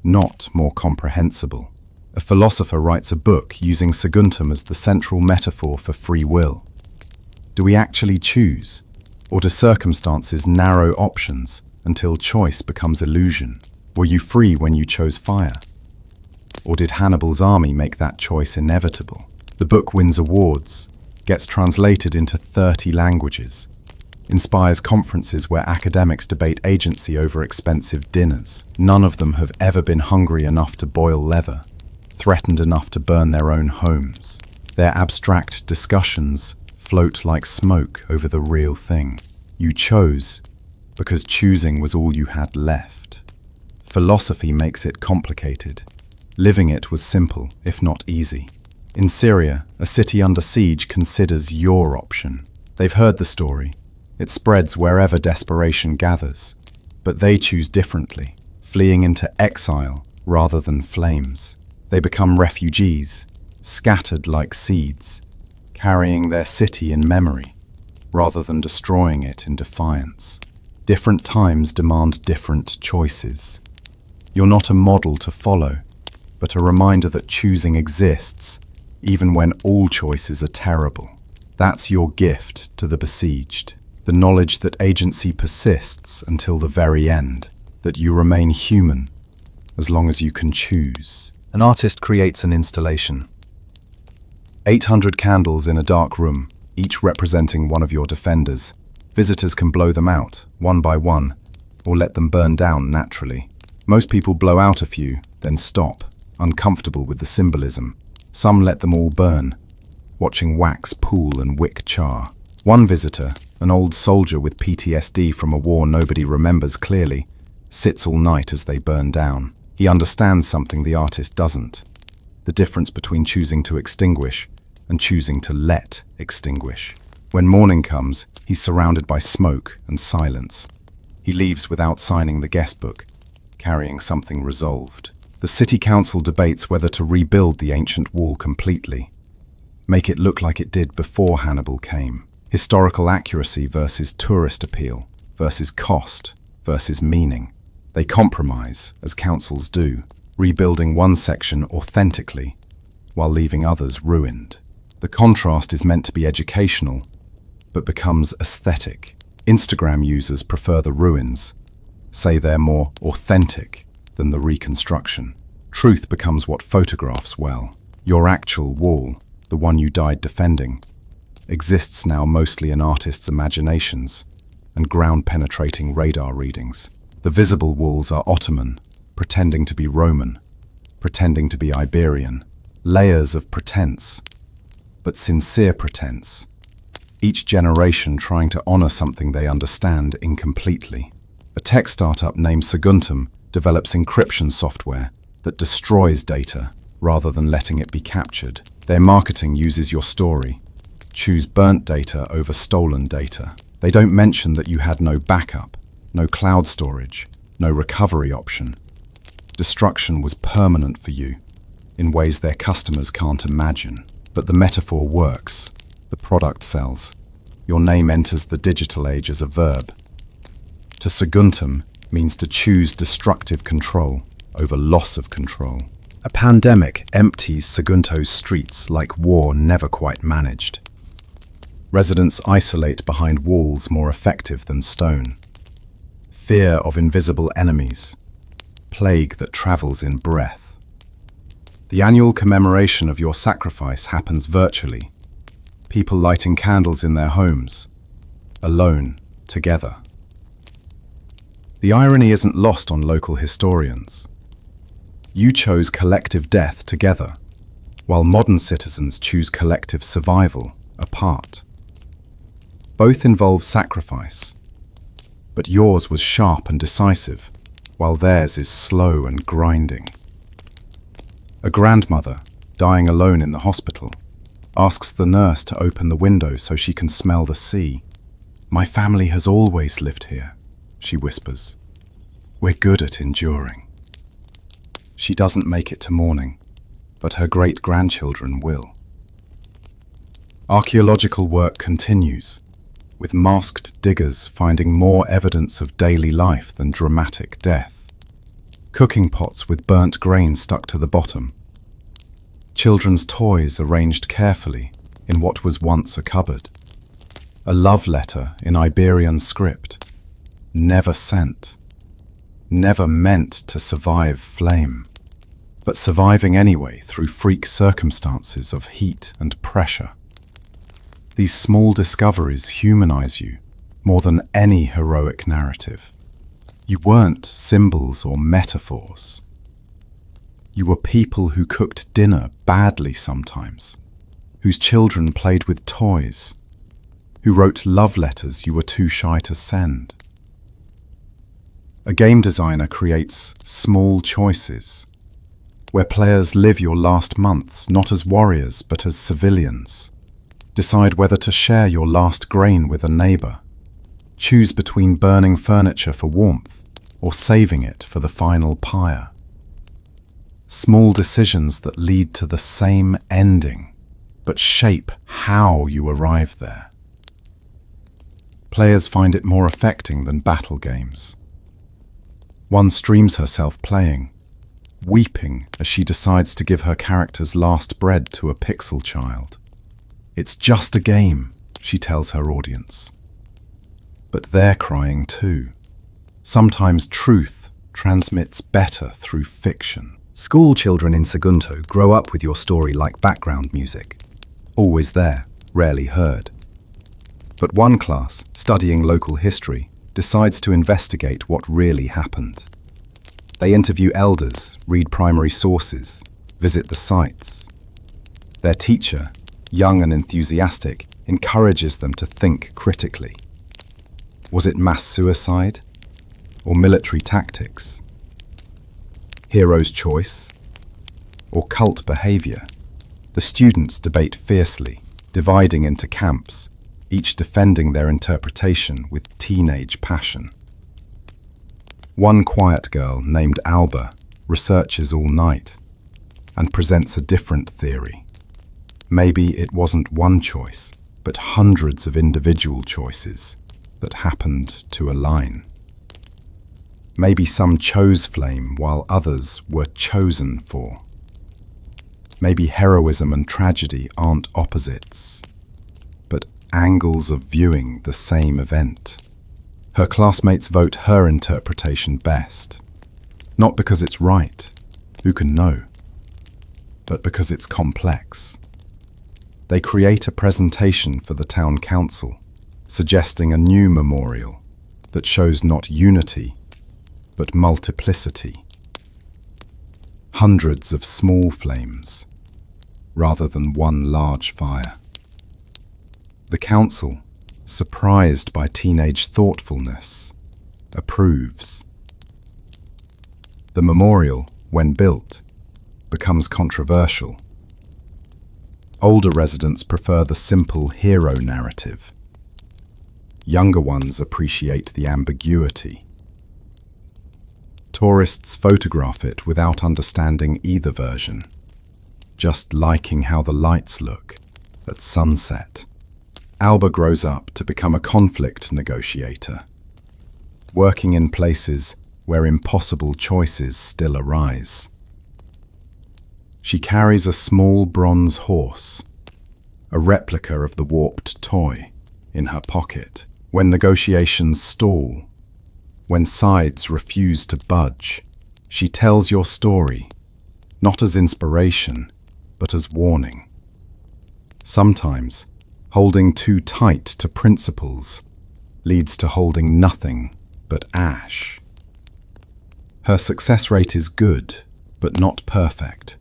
not more comprehensible. A philosopher writes a book using Saguntum as the central metaphor for free will. Do we actually choose? Or do circumstances narrow options until choice becomes illusion? Were you free when you chose fire? Or did Hannibal's army make that choice inevitable? The book wins awards, gets translated into 30 languages, inspires conferences where academics debate agency over expensive dinners. None of them have ever been hungry enough to boil leather, threatened enough to burn their own homes. Their abstract discussions float like smoke over the real thing. You chose because choosing was all you had left. Philosophy makes it complicated. Living it was simple, if not easy. In Syria, a city under siege considers your option. They've heard the story. It spreads wherever desperation gathers. But they choose differently, fleeing into exile rather than flames. They become refugees, scattered like seeds, carrying their city in memory, rather than destroying it in defiance. Different times demand different choices. You're not a model to follow, but a reminder that choosing exists, even when all choices are terrible. That's your gift to the besieged. The knowledge that agency persists until the very end, that you remain human as long as you can choose. An artist creates an installation. 800 candles in a dark room, each representing one of your defenders. Visitors can blow them out, one by one, or let them burn down naturally. Most people blow out a few, then stop, uncomfortable with the symbolism. Some let them all burn, watching wax pool and wick char. One visitor, an old soldier with PTSD from a war nobody remembers clearly, sits all night as they burn down. He understands something the artist doesn't: the difference between choosing to extinguish and choosing to let extinguish. When morning comes, he's surrounded by smoke and silence. He leaves without signing the guest book, carrying something resolved. The city council debates whether to rebuild the ancient wall completely, make it look like it did before Hannibal came. Historical accuracy versus tourist appeal, versus cost, versus meaning. They compromise, as councils do, rebuilding one section authentically while leaving others ruined. The contrast is meant to be educational, but becomes aesthetic. Instagram users prefer the ruins, say they're more authentic than the reconstruction. Truth becomes what photographs well. Your actual wall, the one you died defending, exists now mostly in artists' imaginations and ground-penetrating radar readings. The visible walls are Ottoman, pretending to be Roman, pretending to be Iberian. Layers of pretense, but sincere pretense. Each generation trying to honor something they understand incompletely. A tech startup named Saguntum develops encryption software that destroys data rather than letting it be captured. Their marketing uses your story. Choose burnt data over stolen data. They don't mention that you had no backup, no cloud storage, no recovery option. Destruction was permanent for you, in ways their customers can't imagine. But the metaphor works. The product sells. Your name enters the digital age as a verb. To Saguntum means to choose destructive control over loss of control. A pandemic empties Sagunto's streets like war never quite managed. Residents isolate behind walls more effective than stone. Fear of invisible enemies. Plague that travels in breath. The annual commemoration of your sacrifice happens virtually. People lighting candles in their homes, alone, together. The irony isn't lost on local historians. You chose collective death together, while modern citizens choose collective survival apart. Both involve sacrifice, but yours was sharp and decisive, while theirs is slow and grinding. A grandmother, dying alone in the hospital, asks the nurse to open the window so she can smell the sea. "My family has always lived here," she whispers. "We're good at enduring." She doesn't make it to morning, but her great-grandchildren will. Archaeological work continues, with masked diggers finding more evidence of daily life than dramatic death. Cooking pots with burnt grain stuck to the bottom. Children's toys arranged carefully in what was once a cupboard. A love letter in Iberian script, never sent, never meant to survive flame, but surviving anyway through freak circumstances of heat and pressure. These small discoveries humanize you more than any heroic narrative. You weren't symbols or metaphors. You were people who cooked dinner badly sometimes, whose children played with toys, who wrote love letters you were too shy to send. A game designer creates small choices, where players live your last months not as warriors but as civilians. Decide whether to share your last grain with a neighbor. Choose between burning furniture for warmth or saving it for the final pyre. Small decisions that lead to the same ending, but shape how you arrive there. Players find it more affecting than battle games. One streams herself playing, weeping as she decides to give her character's last bread to a pixel child. It's just a game, she tells her audience. But they're crying too. Sometimes truth transmits better through fiction. School children in Saguntum grow up with your story like background music. Always there, rarely heard. But one class, studying local history, decides to investigate what really happened. They interview elders, read primary sources, visit the sites. Their teacher, young and enthusiastic, encourages them to think critically. Was it mass suicide or military tactics? Hero's choice or cult behavior? The students debate fiercely, dividing into camps, each defending their interpretation with teenage passion. One quiet girl named Alba researches all night and presents a different theory. Maybe it wasn't one choice, but hundreds of individual choices that happened to align. Maybe some chose flame while others were chosen for. Maybe heroism and tragedy aren't opposites, but angles of viewing the same event. Her classmates vote her interpretation best, not because it's right, who can know, but because it's complex. They create a presentation for the town council, suggesting a new memorial that shows not unity, but multiplicity. Hundreds of small flames, rather than one large fire. The council, surprised by teenage thoughtfulness, approves. The memorial, when built, becomes controversial. Older residents prefer the simple hero narrative. Younger ones appreciate the ambiguity. Tourists photograph it without understanding either version, just liking how the lights look at sunset. Alba grows up to become a conflict negotiator, working in places where impossible choices still arise. She carries a small bronze horse, a replica of the warped toy, in her pocket. When negotiations stall, when sides refuse to budge, she tells your story, not as inspiration, but as warning. Sometimes, holding too tight to principles leads to holding nothing but ash. Her success rate is good, but not perfect.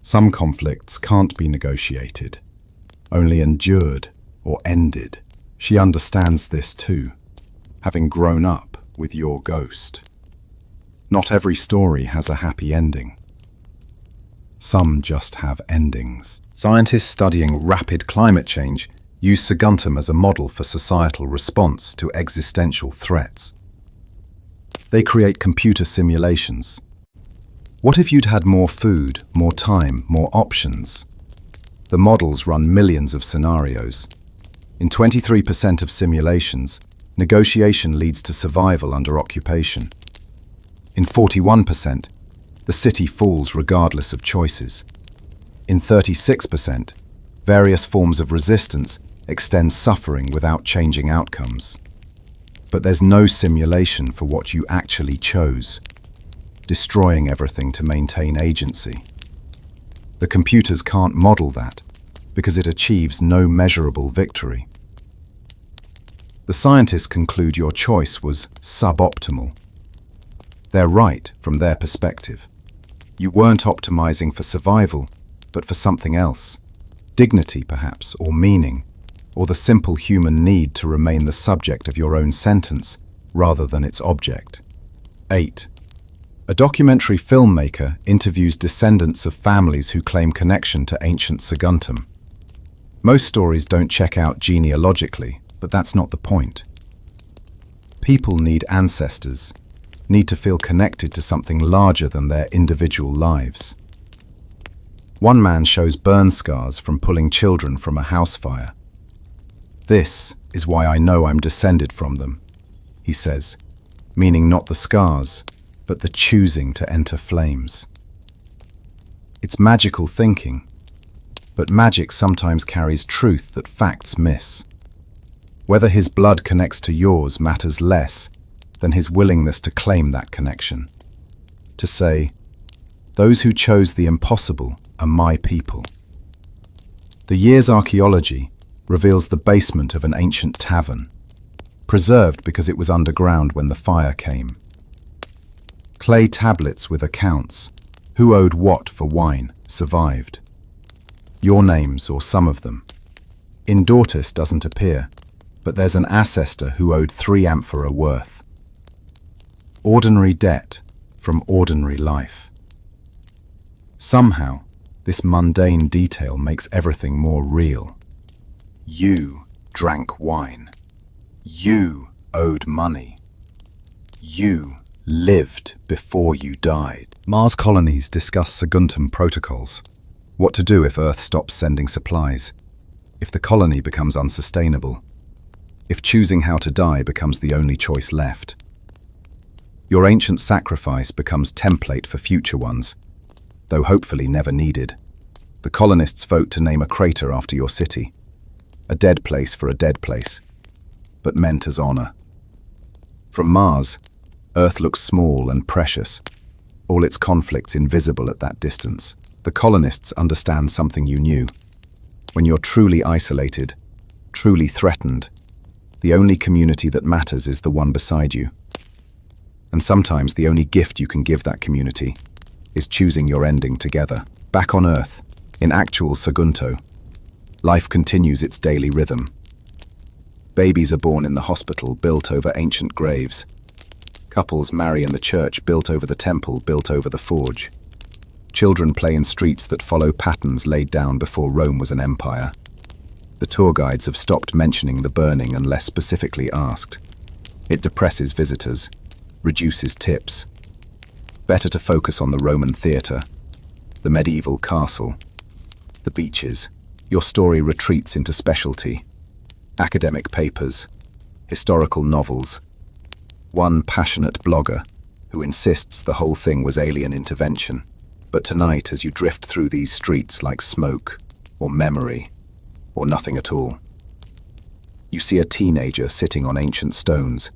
Some conflicts can't be negotiated, only endured or ended. She understands this too, having grown up with your ghost. Not every story has a happy ending. Some just have endings. Scientists studying rapid climate change use Saguntum as a model for societal response to existential threats. They create computer simulations. What if you'd had more food, more time, more options? The models run millions of scenarios. In 23% of simulations, negotiation leads to survival under occupation. In 41%, the city falls regardless of choices. In 36%, various forms of resistance extend suffering without changing outcomes. But there's no simulation for what you actually chose, destroying everything to maintain agency. The computers can't model that because it achieves no measurable victory. The scientists conclude your choice was suboptimal. They're right from their perspective. You weren't optimizing for survival, but for something else. Dignity, perhaps, or meaning, or the simple human need to remain the subject of your own sentence rather than its object. 8. A documentary filmmaker interviews descendants of families who claim connection to ancient Saguntum. Most stories don't check out genealogically, but that's not the point. People need ancestors, need to feel connected to something larger than their individual lives. One man shows burn scars from pulling children from a house fire. "This is why I know I'm descended from them," he says, meaning not the scars, but the choosing to enter flames. It's magical thinking, but magic sometimes carries truth that facts miss. Whether his blood connects to yours matters less than his willingness to claim that connection. To say, "Those who chose the impossible are my people." The year's archaeology reveals the basement of an ancient tavern, preserved because it was underground when the fire came. Clay tablets with accounts, who owed what for wine, survived. Your names, or some of them. Indortes doesn't appear, but there's an ancestor who owed 3 amphora worth. Ordinary debt from ordinary life. Somehow, this mundane detail makes everything more real. You drank wine. You owed money. You lived before you died. Mars colonies discuss Saguntum protocols. What to do if Earth stops sending supplies, if the colony becomes unsustainable, if choosing how to die becomes the only choice left. Your ancient sacrifice becomes template for future ones, though hopefully never needed. The colonists vote to name a crater after your city, a dead place for a dead place, but meant as honor. From Mars, Earth looks small and precious, all its conflicts invisible at that distance. The colonists understand something you knew. When you're truly isolated, truly threatened, the only community that matters is the one beside you. And sometimes the only gift you can give that community is choosing your ending together. Back on Earth, in actual Sagunto, life continues its daily rhythm. Babies are born in the hospital built over ancient graves. Couples marry in the church built over the temple built over the forge. Children play in streets that follow patterns laid down before Rome was an empire. The tour guides have stopped mentioning the burning unless specifically asked. It depresses visitors, reduces tips. Better to focus on the Roman theatre, the medieval castle, the beaches. Your story retreats into specialty. Academic papers, historical novels. One passionate blogger who insists the whole thing was alien intervention. But tonight, as you drift through these streets like smoke, or memory, or nothing at all, you see a teenager sitting on ancient stones,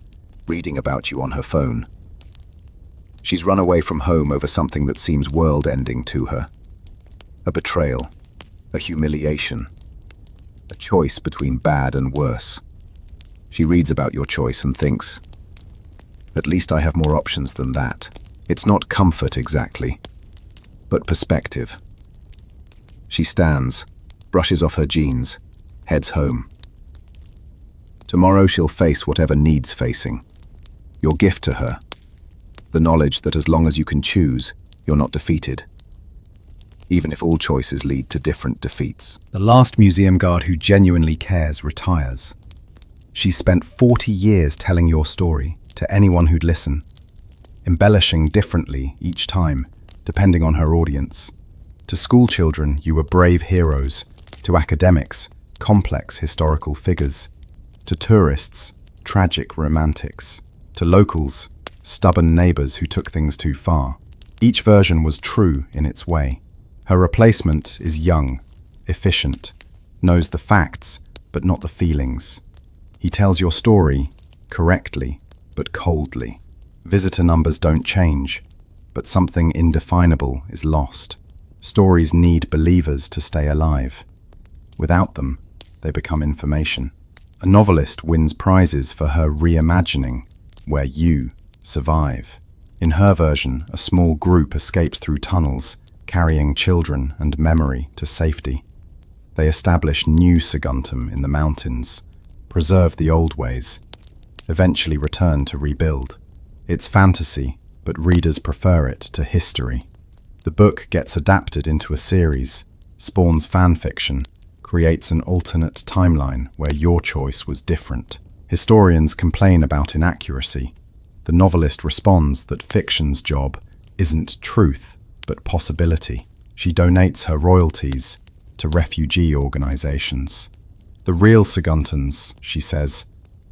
reading about you on her phone. She's run away from home over something that seems world-ending to her. A betrayal, a humiliation, a choice between bad and worse. She reads about your choice and thinks, "At least I have more options than that." It's not comfort exactly, but perspective. She stands, brushes off her jeans, heads home. Tomorrow she'll face whatever needs facing. Your gift to her, the knowledge that as long as you can choose, you're not defeated, even if all choices lead to different defeats. The last museum guard who genuinely cares retires. She's spent 40 years telling your story to anyone who'd listen, embellishing differently each time, depending on her audience. To school children, you were brave heroes, To academics, complex historical figures. To tourists, tragic romantics. To locals, stubborn neighbors who took things too far. Each version was true in its way. Her replacement is young, efficient, knows the facts, but not the feelings. He tells your story correctly, but coldly. Visitor numbers don't change, but something indefinable is lost. Stories need believers to stay alive. Without them, they become information. A novelist wins prizes for her reimagining, where you survive. In her version, a small group escapes through tunnels, carrying children and memory to safety. They establish new Saguntum in the mountains, preserve the old ways, eventually return to rebuild. It's fantasy, but readers prefer it to history. The book gets adapted into a series, spawns fan fiction, creates an alternate timeline where your choice was different. Historians complain about inaccuracy. The novelist responds that fiction's job isn't truth, but possibility. She donates her royalties to refugee organizations. The real Saguntums, she says,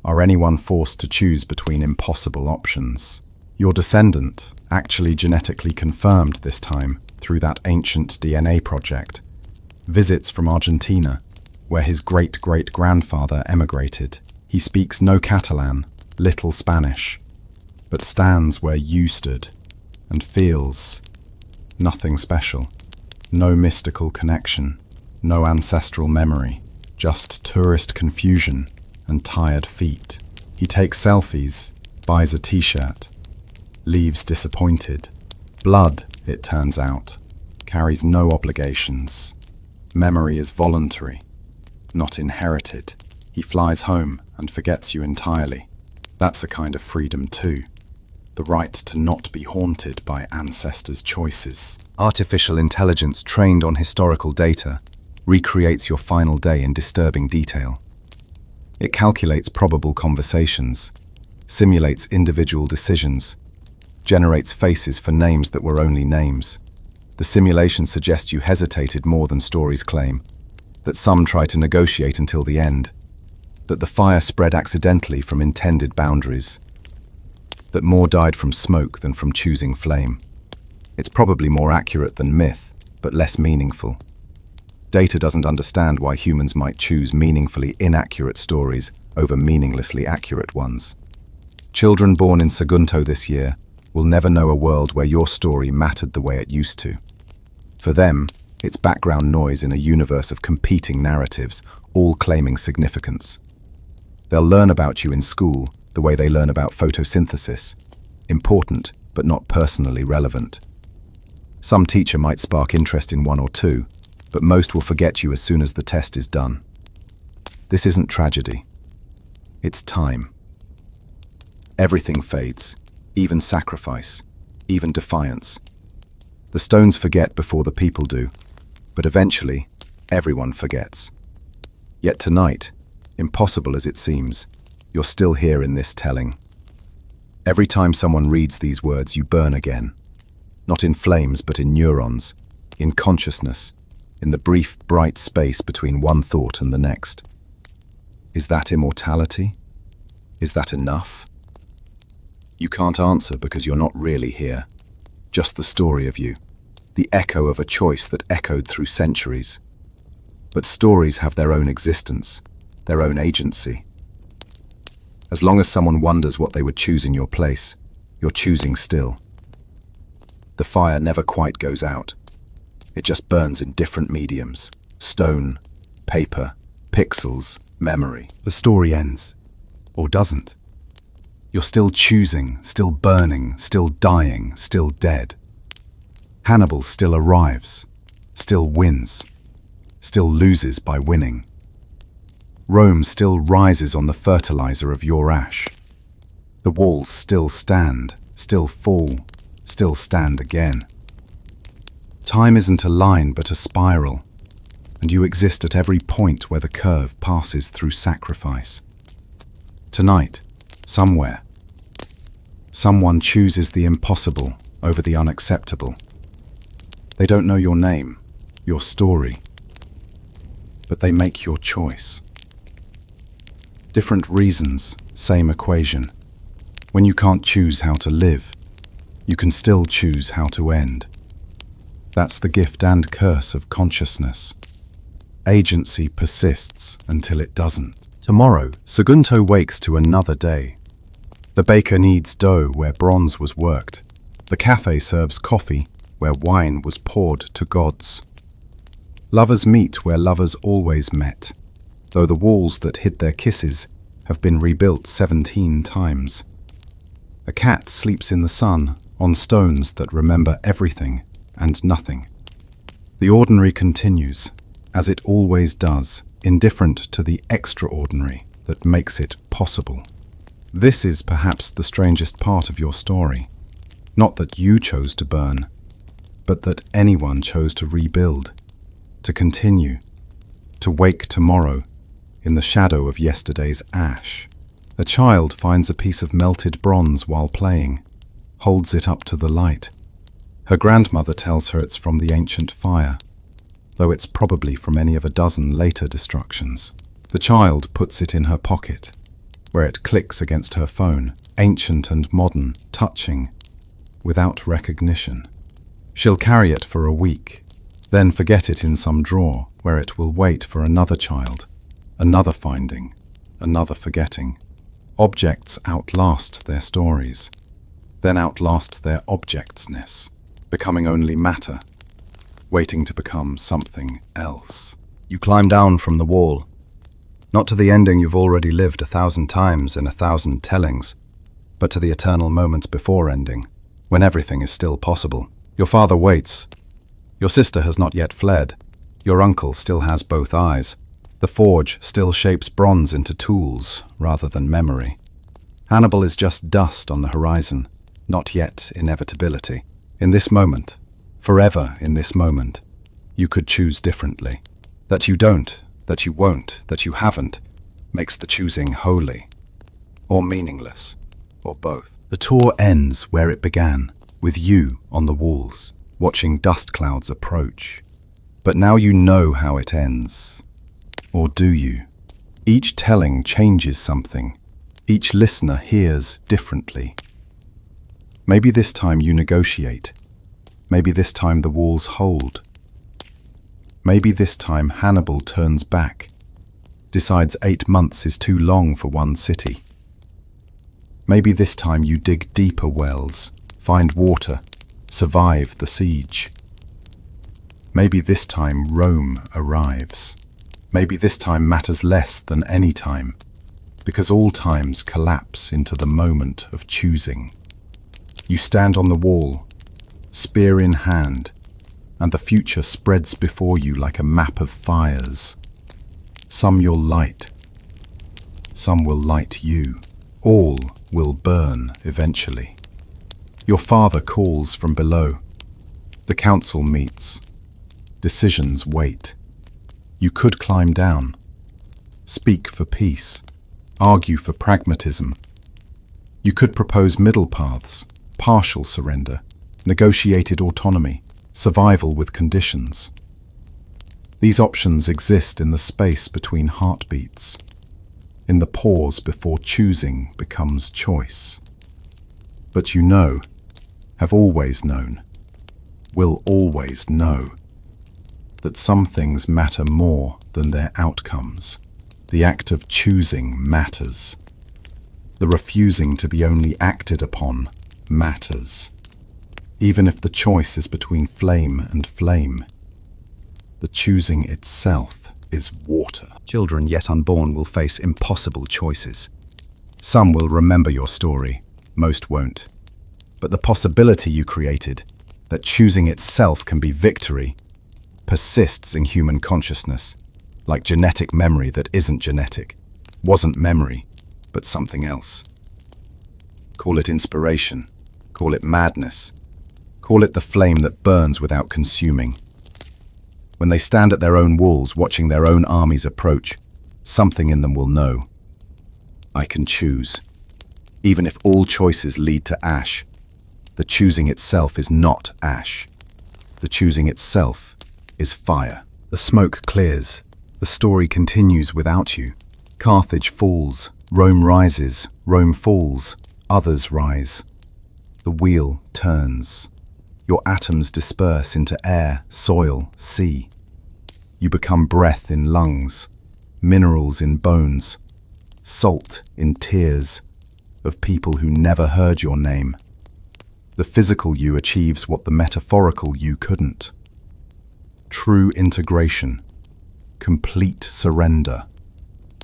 are anyone forced to choose between impossible options. Your descendant, actually genetically confirmed this time through that ancient DNA project, visits from Argentina, where his great-great-grandfather emigrated. He speaks no Catalan, little Spanish, but stands where you stood and feels nothing special. No mystical connection, no ancestral memory, just tourist confusion and tired feet. He takes selfies, buys a t-shirt, leaves disappointed. Blood, it turns out, carries no obligations. Memory is voluntary, not inherited. He flies home and forgets you entirely. That's a kind of freedom too. The right to not be haunted by ancestors' choices. Artificial intelligence trained on historical data recreates your final day in disturbing detail. It calculates probable conversations, simulates individual decisions, generates faces for names that were only names. The simulation suggests you hesitated more than stories claim, that some try to negotiate until the end, that the fire spread accidentally from intended boundaries, that more died from smoke than from choosing flame. It's probably more accurate than myth, but less meaningful. Data doesn't understand why humans might choose meaningfully inaccurate stories over meaninglessly accurate ones. Children born in Sagunto this year will never know a world where your story mattered the way it used to. For them, it's background noise in a universe of competing narratives, all claiming significance. They'll learn about you in school the way they learn about photosynthesis, important but not personally relevant. Some teacher might spark interest in one or two, but most will forget you as soon as the test is done. This isn't tragedy. It's time. Everything fades, even sacrifice, even defiance. The stones forget before the people do, but eventually, everyone forgets. Yet tonight, impossible as it seems, you're still here in this telling. Every time someone reads these words, you burn again. Not in flames, but in neurons, in consciousness, in the brief, bright space between one thought and the next. Is that immortality? Is that enough? You can't answer because you're not really here. Just the story of you, the echo of a choice that echoed through centuries. But stories have their own existence, their own agency. As long as someone wonders what they would choose in your place, you're choosing still. The fire never quite goes out. It just burns in different mediums: stone, paper, pixels, memory. The story ends, or doesn't. You're still choosing, still burning, still dying, still dead. Hannibal still arrives, still wins, still loses by winning. Rome still rises on the fertilizer of your ash. The walls still stand, still fall, still stand again. Time isn't a line but a spiral, and you exist at every point where the curve passes through sacrifice. Tonight, somewhere, someone chooses the impossible over the unacceptable. They don't know your name, your story. but they make your choice. Different reasons, same equation. When you can't choose how to live, you can still choose how to end. That's the gift and curse of consciousness. Agency persists until it doesn't. Tomorrow, Saguntum wakes to another day. The baker kneads dough where bronze was worked. The cafe serves coffee where wine was poured to gods. Lovers meet where lovers always met, though the walls that hid their kisses have been rebuilt 17 times. A cat sleeps in the sun on stones that remember everything and nothing. The ordinary continues, as it always does, indifferent to the extraordinary that makes it possible. This is perhaps the strangest part of your story. Not that you chose to burn, but that anyone chose to rebuild, to continue, to wake tomorrow in the shadow of yesterday's ash. A child finds a piece of melted bronze while playing, holds it up to the light. Her grandmother tells her it's from the ancient fire, though it's probably from any of a dozen later destructions. The child puts it in her pocket, where it clicks against her phone, ancient and modern, touching, without recognition. She'll carry it for a week, then forget it in some drawer where it will wait for another child, another finding, another forgetting. Objects outlast their stories, then outlast their objectsness, becoming only matter, waiting to become something else. You climb down from the wall, not to the ending you've already lived 1,000 times in 1,000 tellings, but to the eternal moment before ending, when everything is still possible. Your father waits. Your sister has not yet fled. Your uncle still has both eyes. The forge still shapes bronze into tools rather than memory. Hannibal is just dust on the horizon, not yet inevitability. In this moment, forever in this moment, you could choose differently. That you don't, that you won't, that you haven't, makes the choosing holy, or meaningless, or both. The tour ends where it began, with you on the walls, watching dust clouds approach. But now you know how it ends. Or do you? Each telling changes something. Each listener hears differently. Maybe this time you negotiate. Maybe this time the walls hold. Maybe this time Hannibal turns back, decides 8 months is too long for one city. Maybe this time you dig deeper wells, find water, survive the siege. Maybe this time Rome arrives. Maybe this time matters less than any time, because all times collapse into the moment of choosing. You stand on the wall, spear in hand, and the future spreads before you like a map of fires. Some you'll light, some will light you. All will burn eventually. Your father calls from below. The council meets. Decisions wait. You could climb down, speak for peace, argue for pragmatism. You could propose middle paths, partial surrender, negotiated autonomy, survival with conditions. These options exist in the space between heartbeats, in the pause before choosing becomes choice. But you know, have always known, will always know, that some things matter more than their outcomes. The act of choosing matters. The refusing to be only acted upon matters. Even if the choice is between flame and flame, the choosing itself is water. Children yet unborn will face impossible choices. Some will remember your story, most won't. But the possibility you created, that choosing itself can be victory, persists in human consciousness, like genetic memory that isn't genetic, wasn't memory, but something else. Call it inspiration, call it madness, call it the flame that burns without consuming. When they stand at their own walls watching their own armies approach, something in them will know. I can choose. Even if all choices lead to ash, the choosing itself is not ash. The choosing itself is fire. The smoke clears. The story continues without you. Carthage falls, Rome rises, Rome falls, others rise. The wheel turns. Your atoms disperse into air, soil, sea. You become breath in lungs, minerals in bones, salt in tears of people who never heard your name. The physical you achieves what the metaphorical you couldn't. True integration, complete surrender,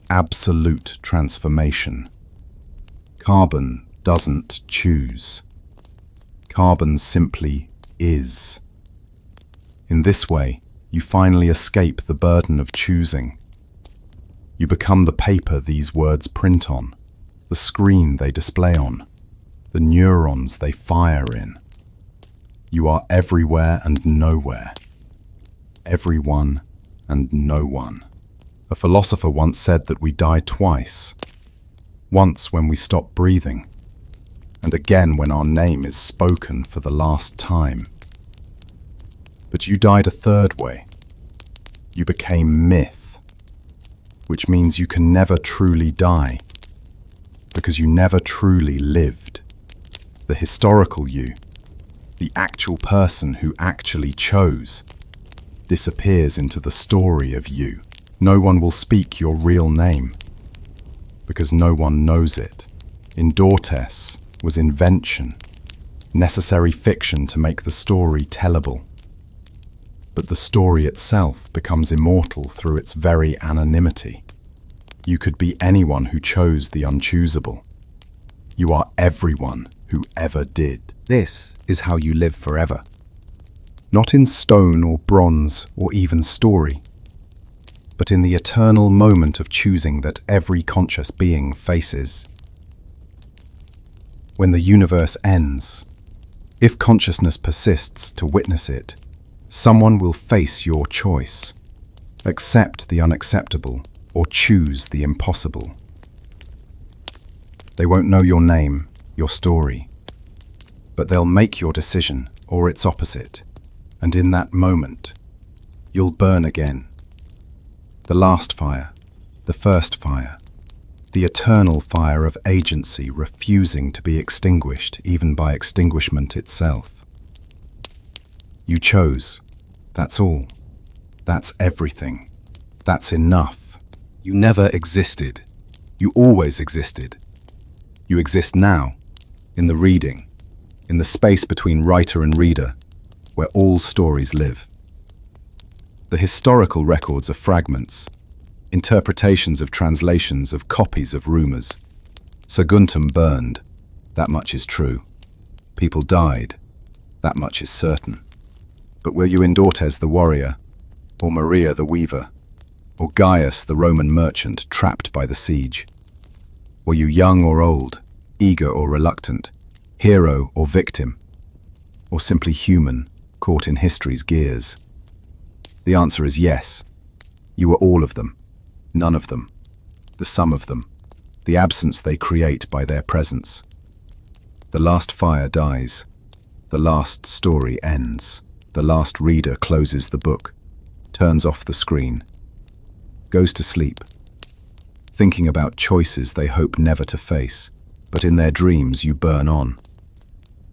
absolute transformation. Carbon doesn't choose. Carbon simply is. In this way, you finally escape the burden of choosing. You become the paper these words print on, the screen they display on, the neurons they fire in. You are everywhere and nowhere. Everyone and no one. A philosopher once said that we die twice. Once when we stop breathing, and again when our name is spoken for the last time. But you died a third way. You became myth, which means you can never truly die, because you never truly lived. The historical you, the actual person who actually chose, disappears into the story of you. No one will speak your real name, because no one knows it. Indortes was invention, necessary fiction to make the story tellable. But the story itself becomes immortal through its very anonymity. You could be anyone who chose the unchoosable. You are everyone who ever did. This is how you live forever. Not in stone or bronze or even story, but in the eternal moment of choosing that every conscious being faces. When the universe ends, if consciousness persists to witness it, someone will face your choice, accept the unacceptable, or choose the impossible. They won't know your name, your story, but they'll make your decision or its opposite, and in that moment, you'll burn again. The last fire, the first fire, the eternal fire of agency refusing to be extinguished even by extinguishment itself. You chose. That's all. That's everything. That's enough. You never existed. You always existed. You exist now, in the reading, in the space between writer and reader, where all stories live. The historical records are fragments, interpretations of translations of copies of rumors. Saguntum burned, that much is true. People died, that much is certain. But were you Indortes the warrior, or Maria the weaver, or Gaius the Roman merchant trapped by the siege? Were you young or old, eager or reluctant, hero or victim, or simply human, caught in history's gears? The answer is yes. You were all of them, none of them, the sum of them, the absence they create by their presence. The last fire dies, the last story ends, the last reader closes the book, turns off the screen, goes to sleep, thinking about choices they hope never to face, but in their dreams you burn on.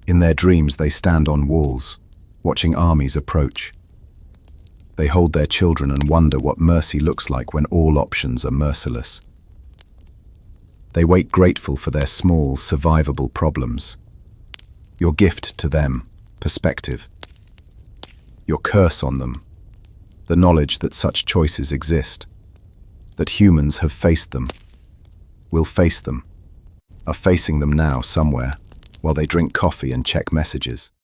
In their dreams they stand on walls, watching armies approach. They hold their children and wonder what mercy looks like when all options are merciless. They wait grateful for their small, survivable problems. Your gift to them, perspective. Your curse on them, the knowledge that such choices exist, that humans have faced them, will face them, are facing them now somewhere, while they drink coffee and check messages.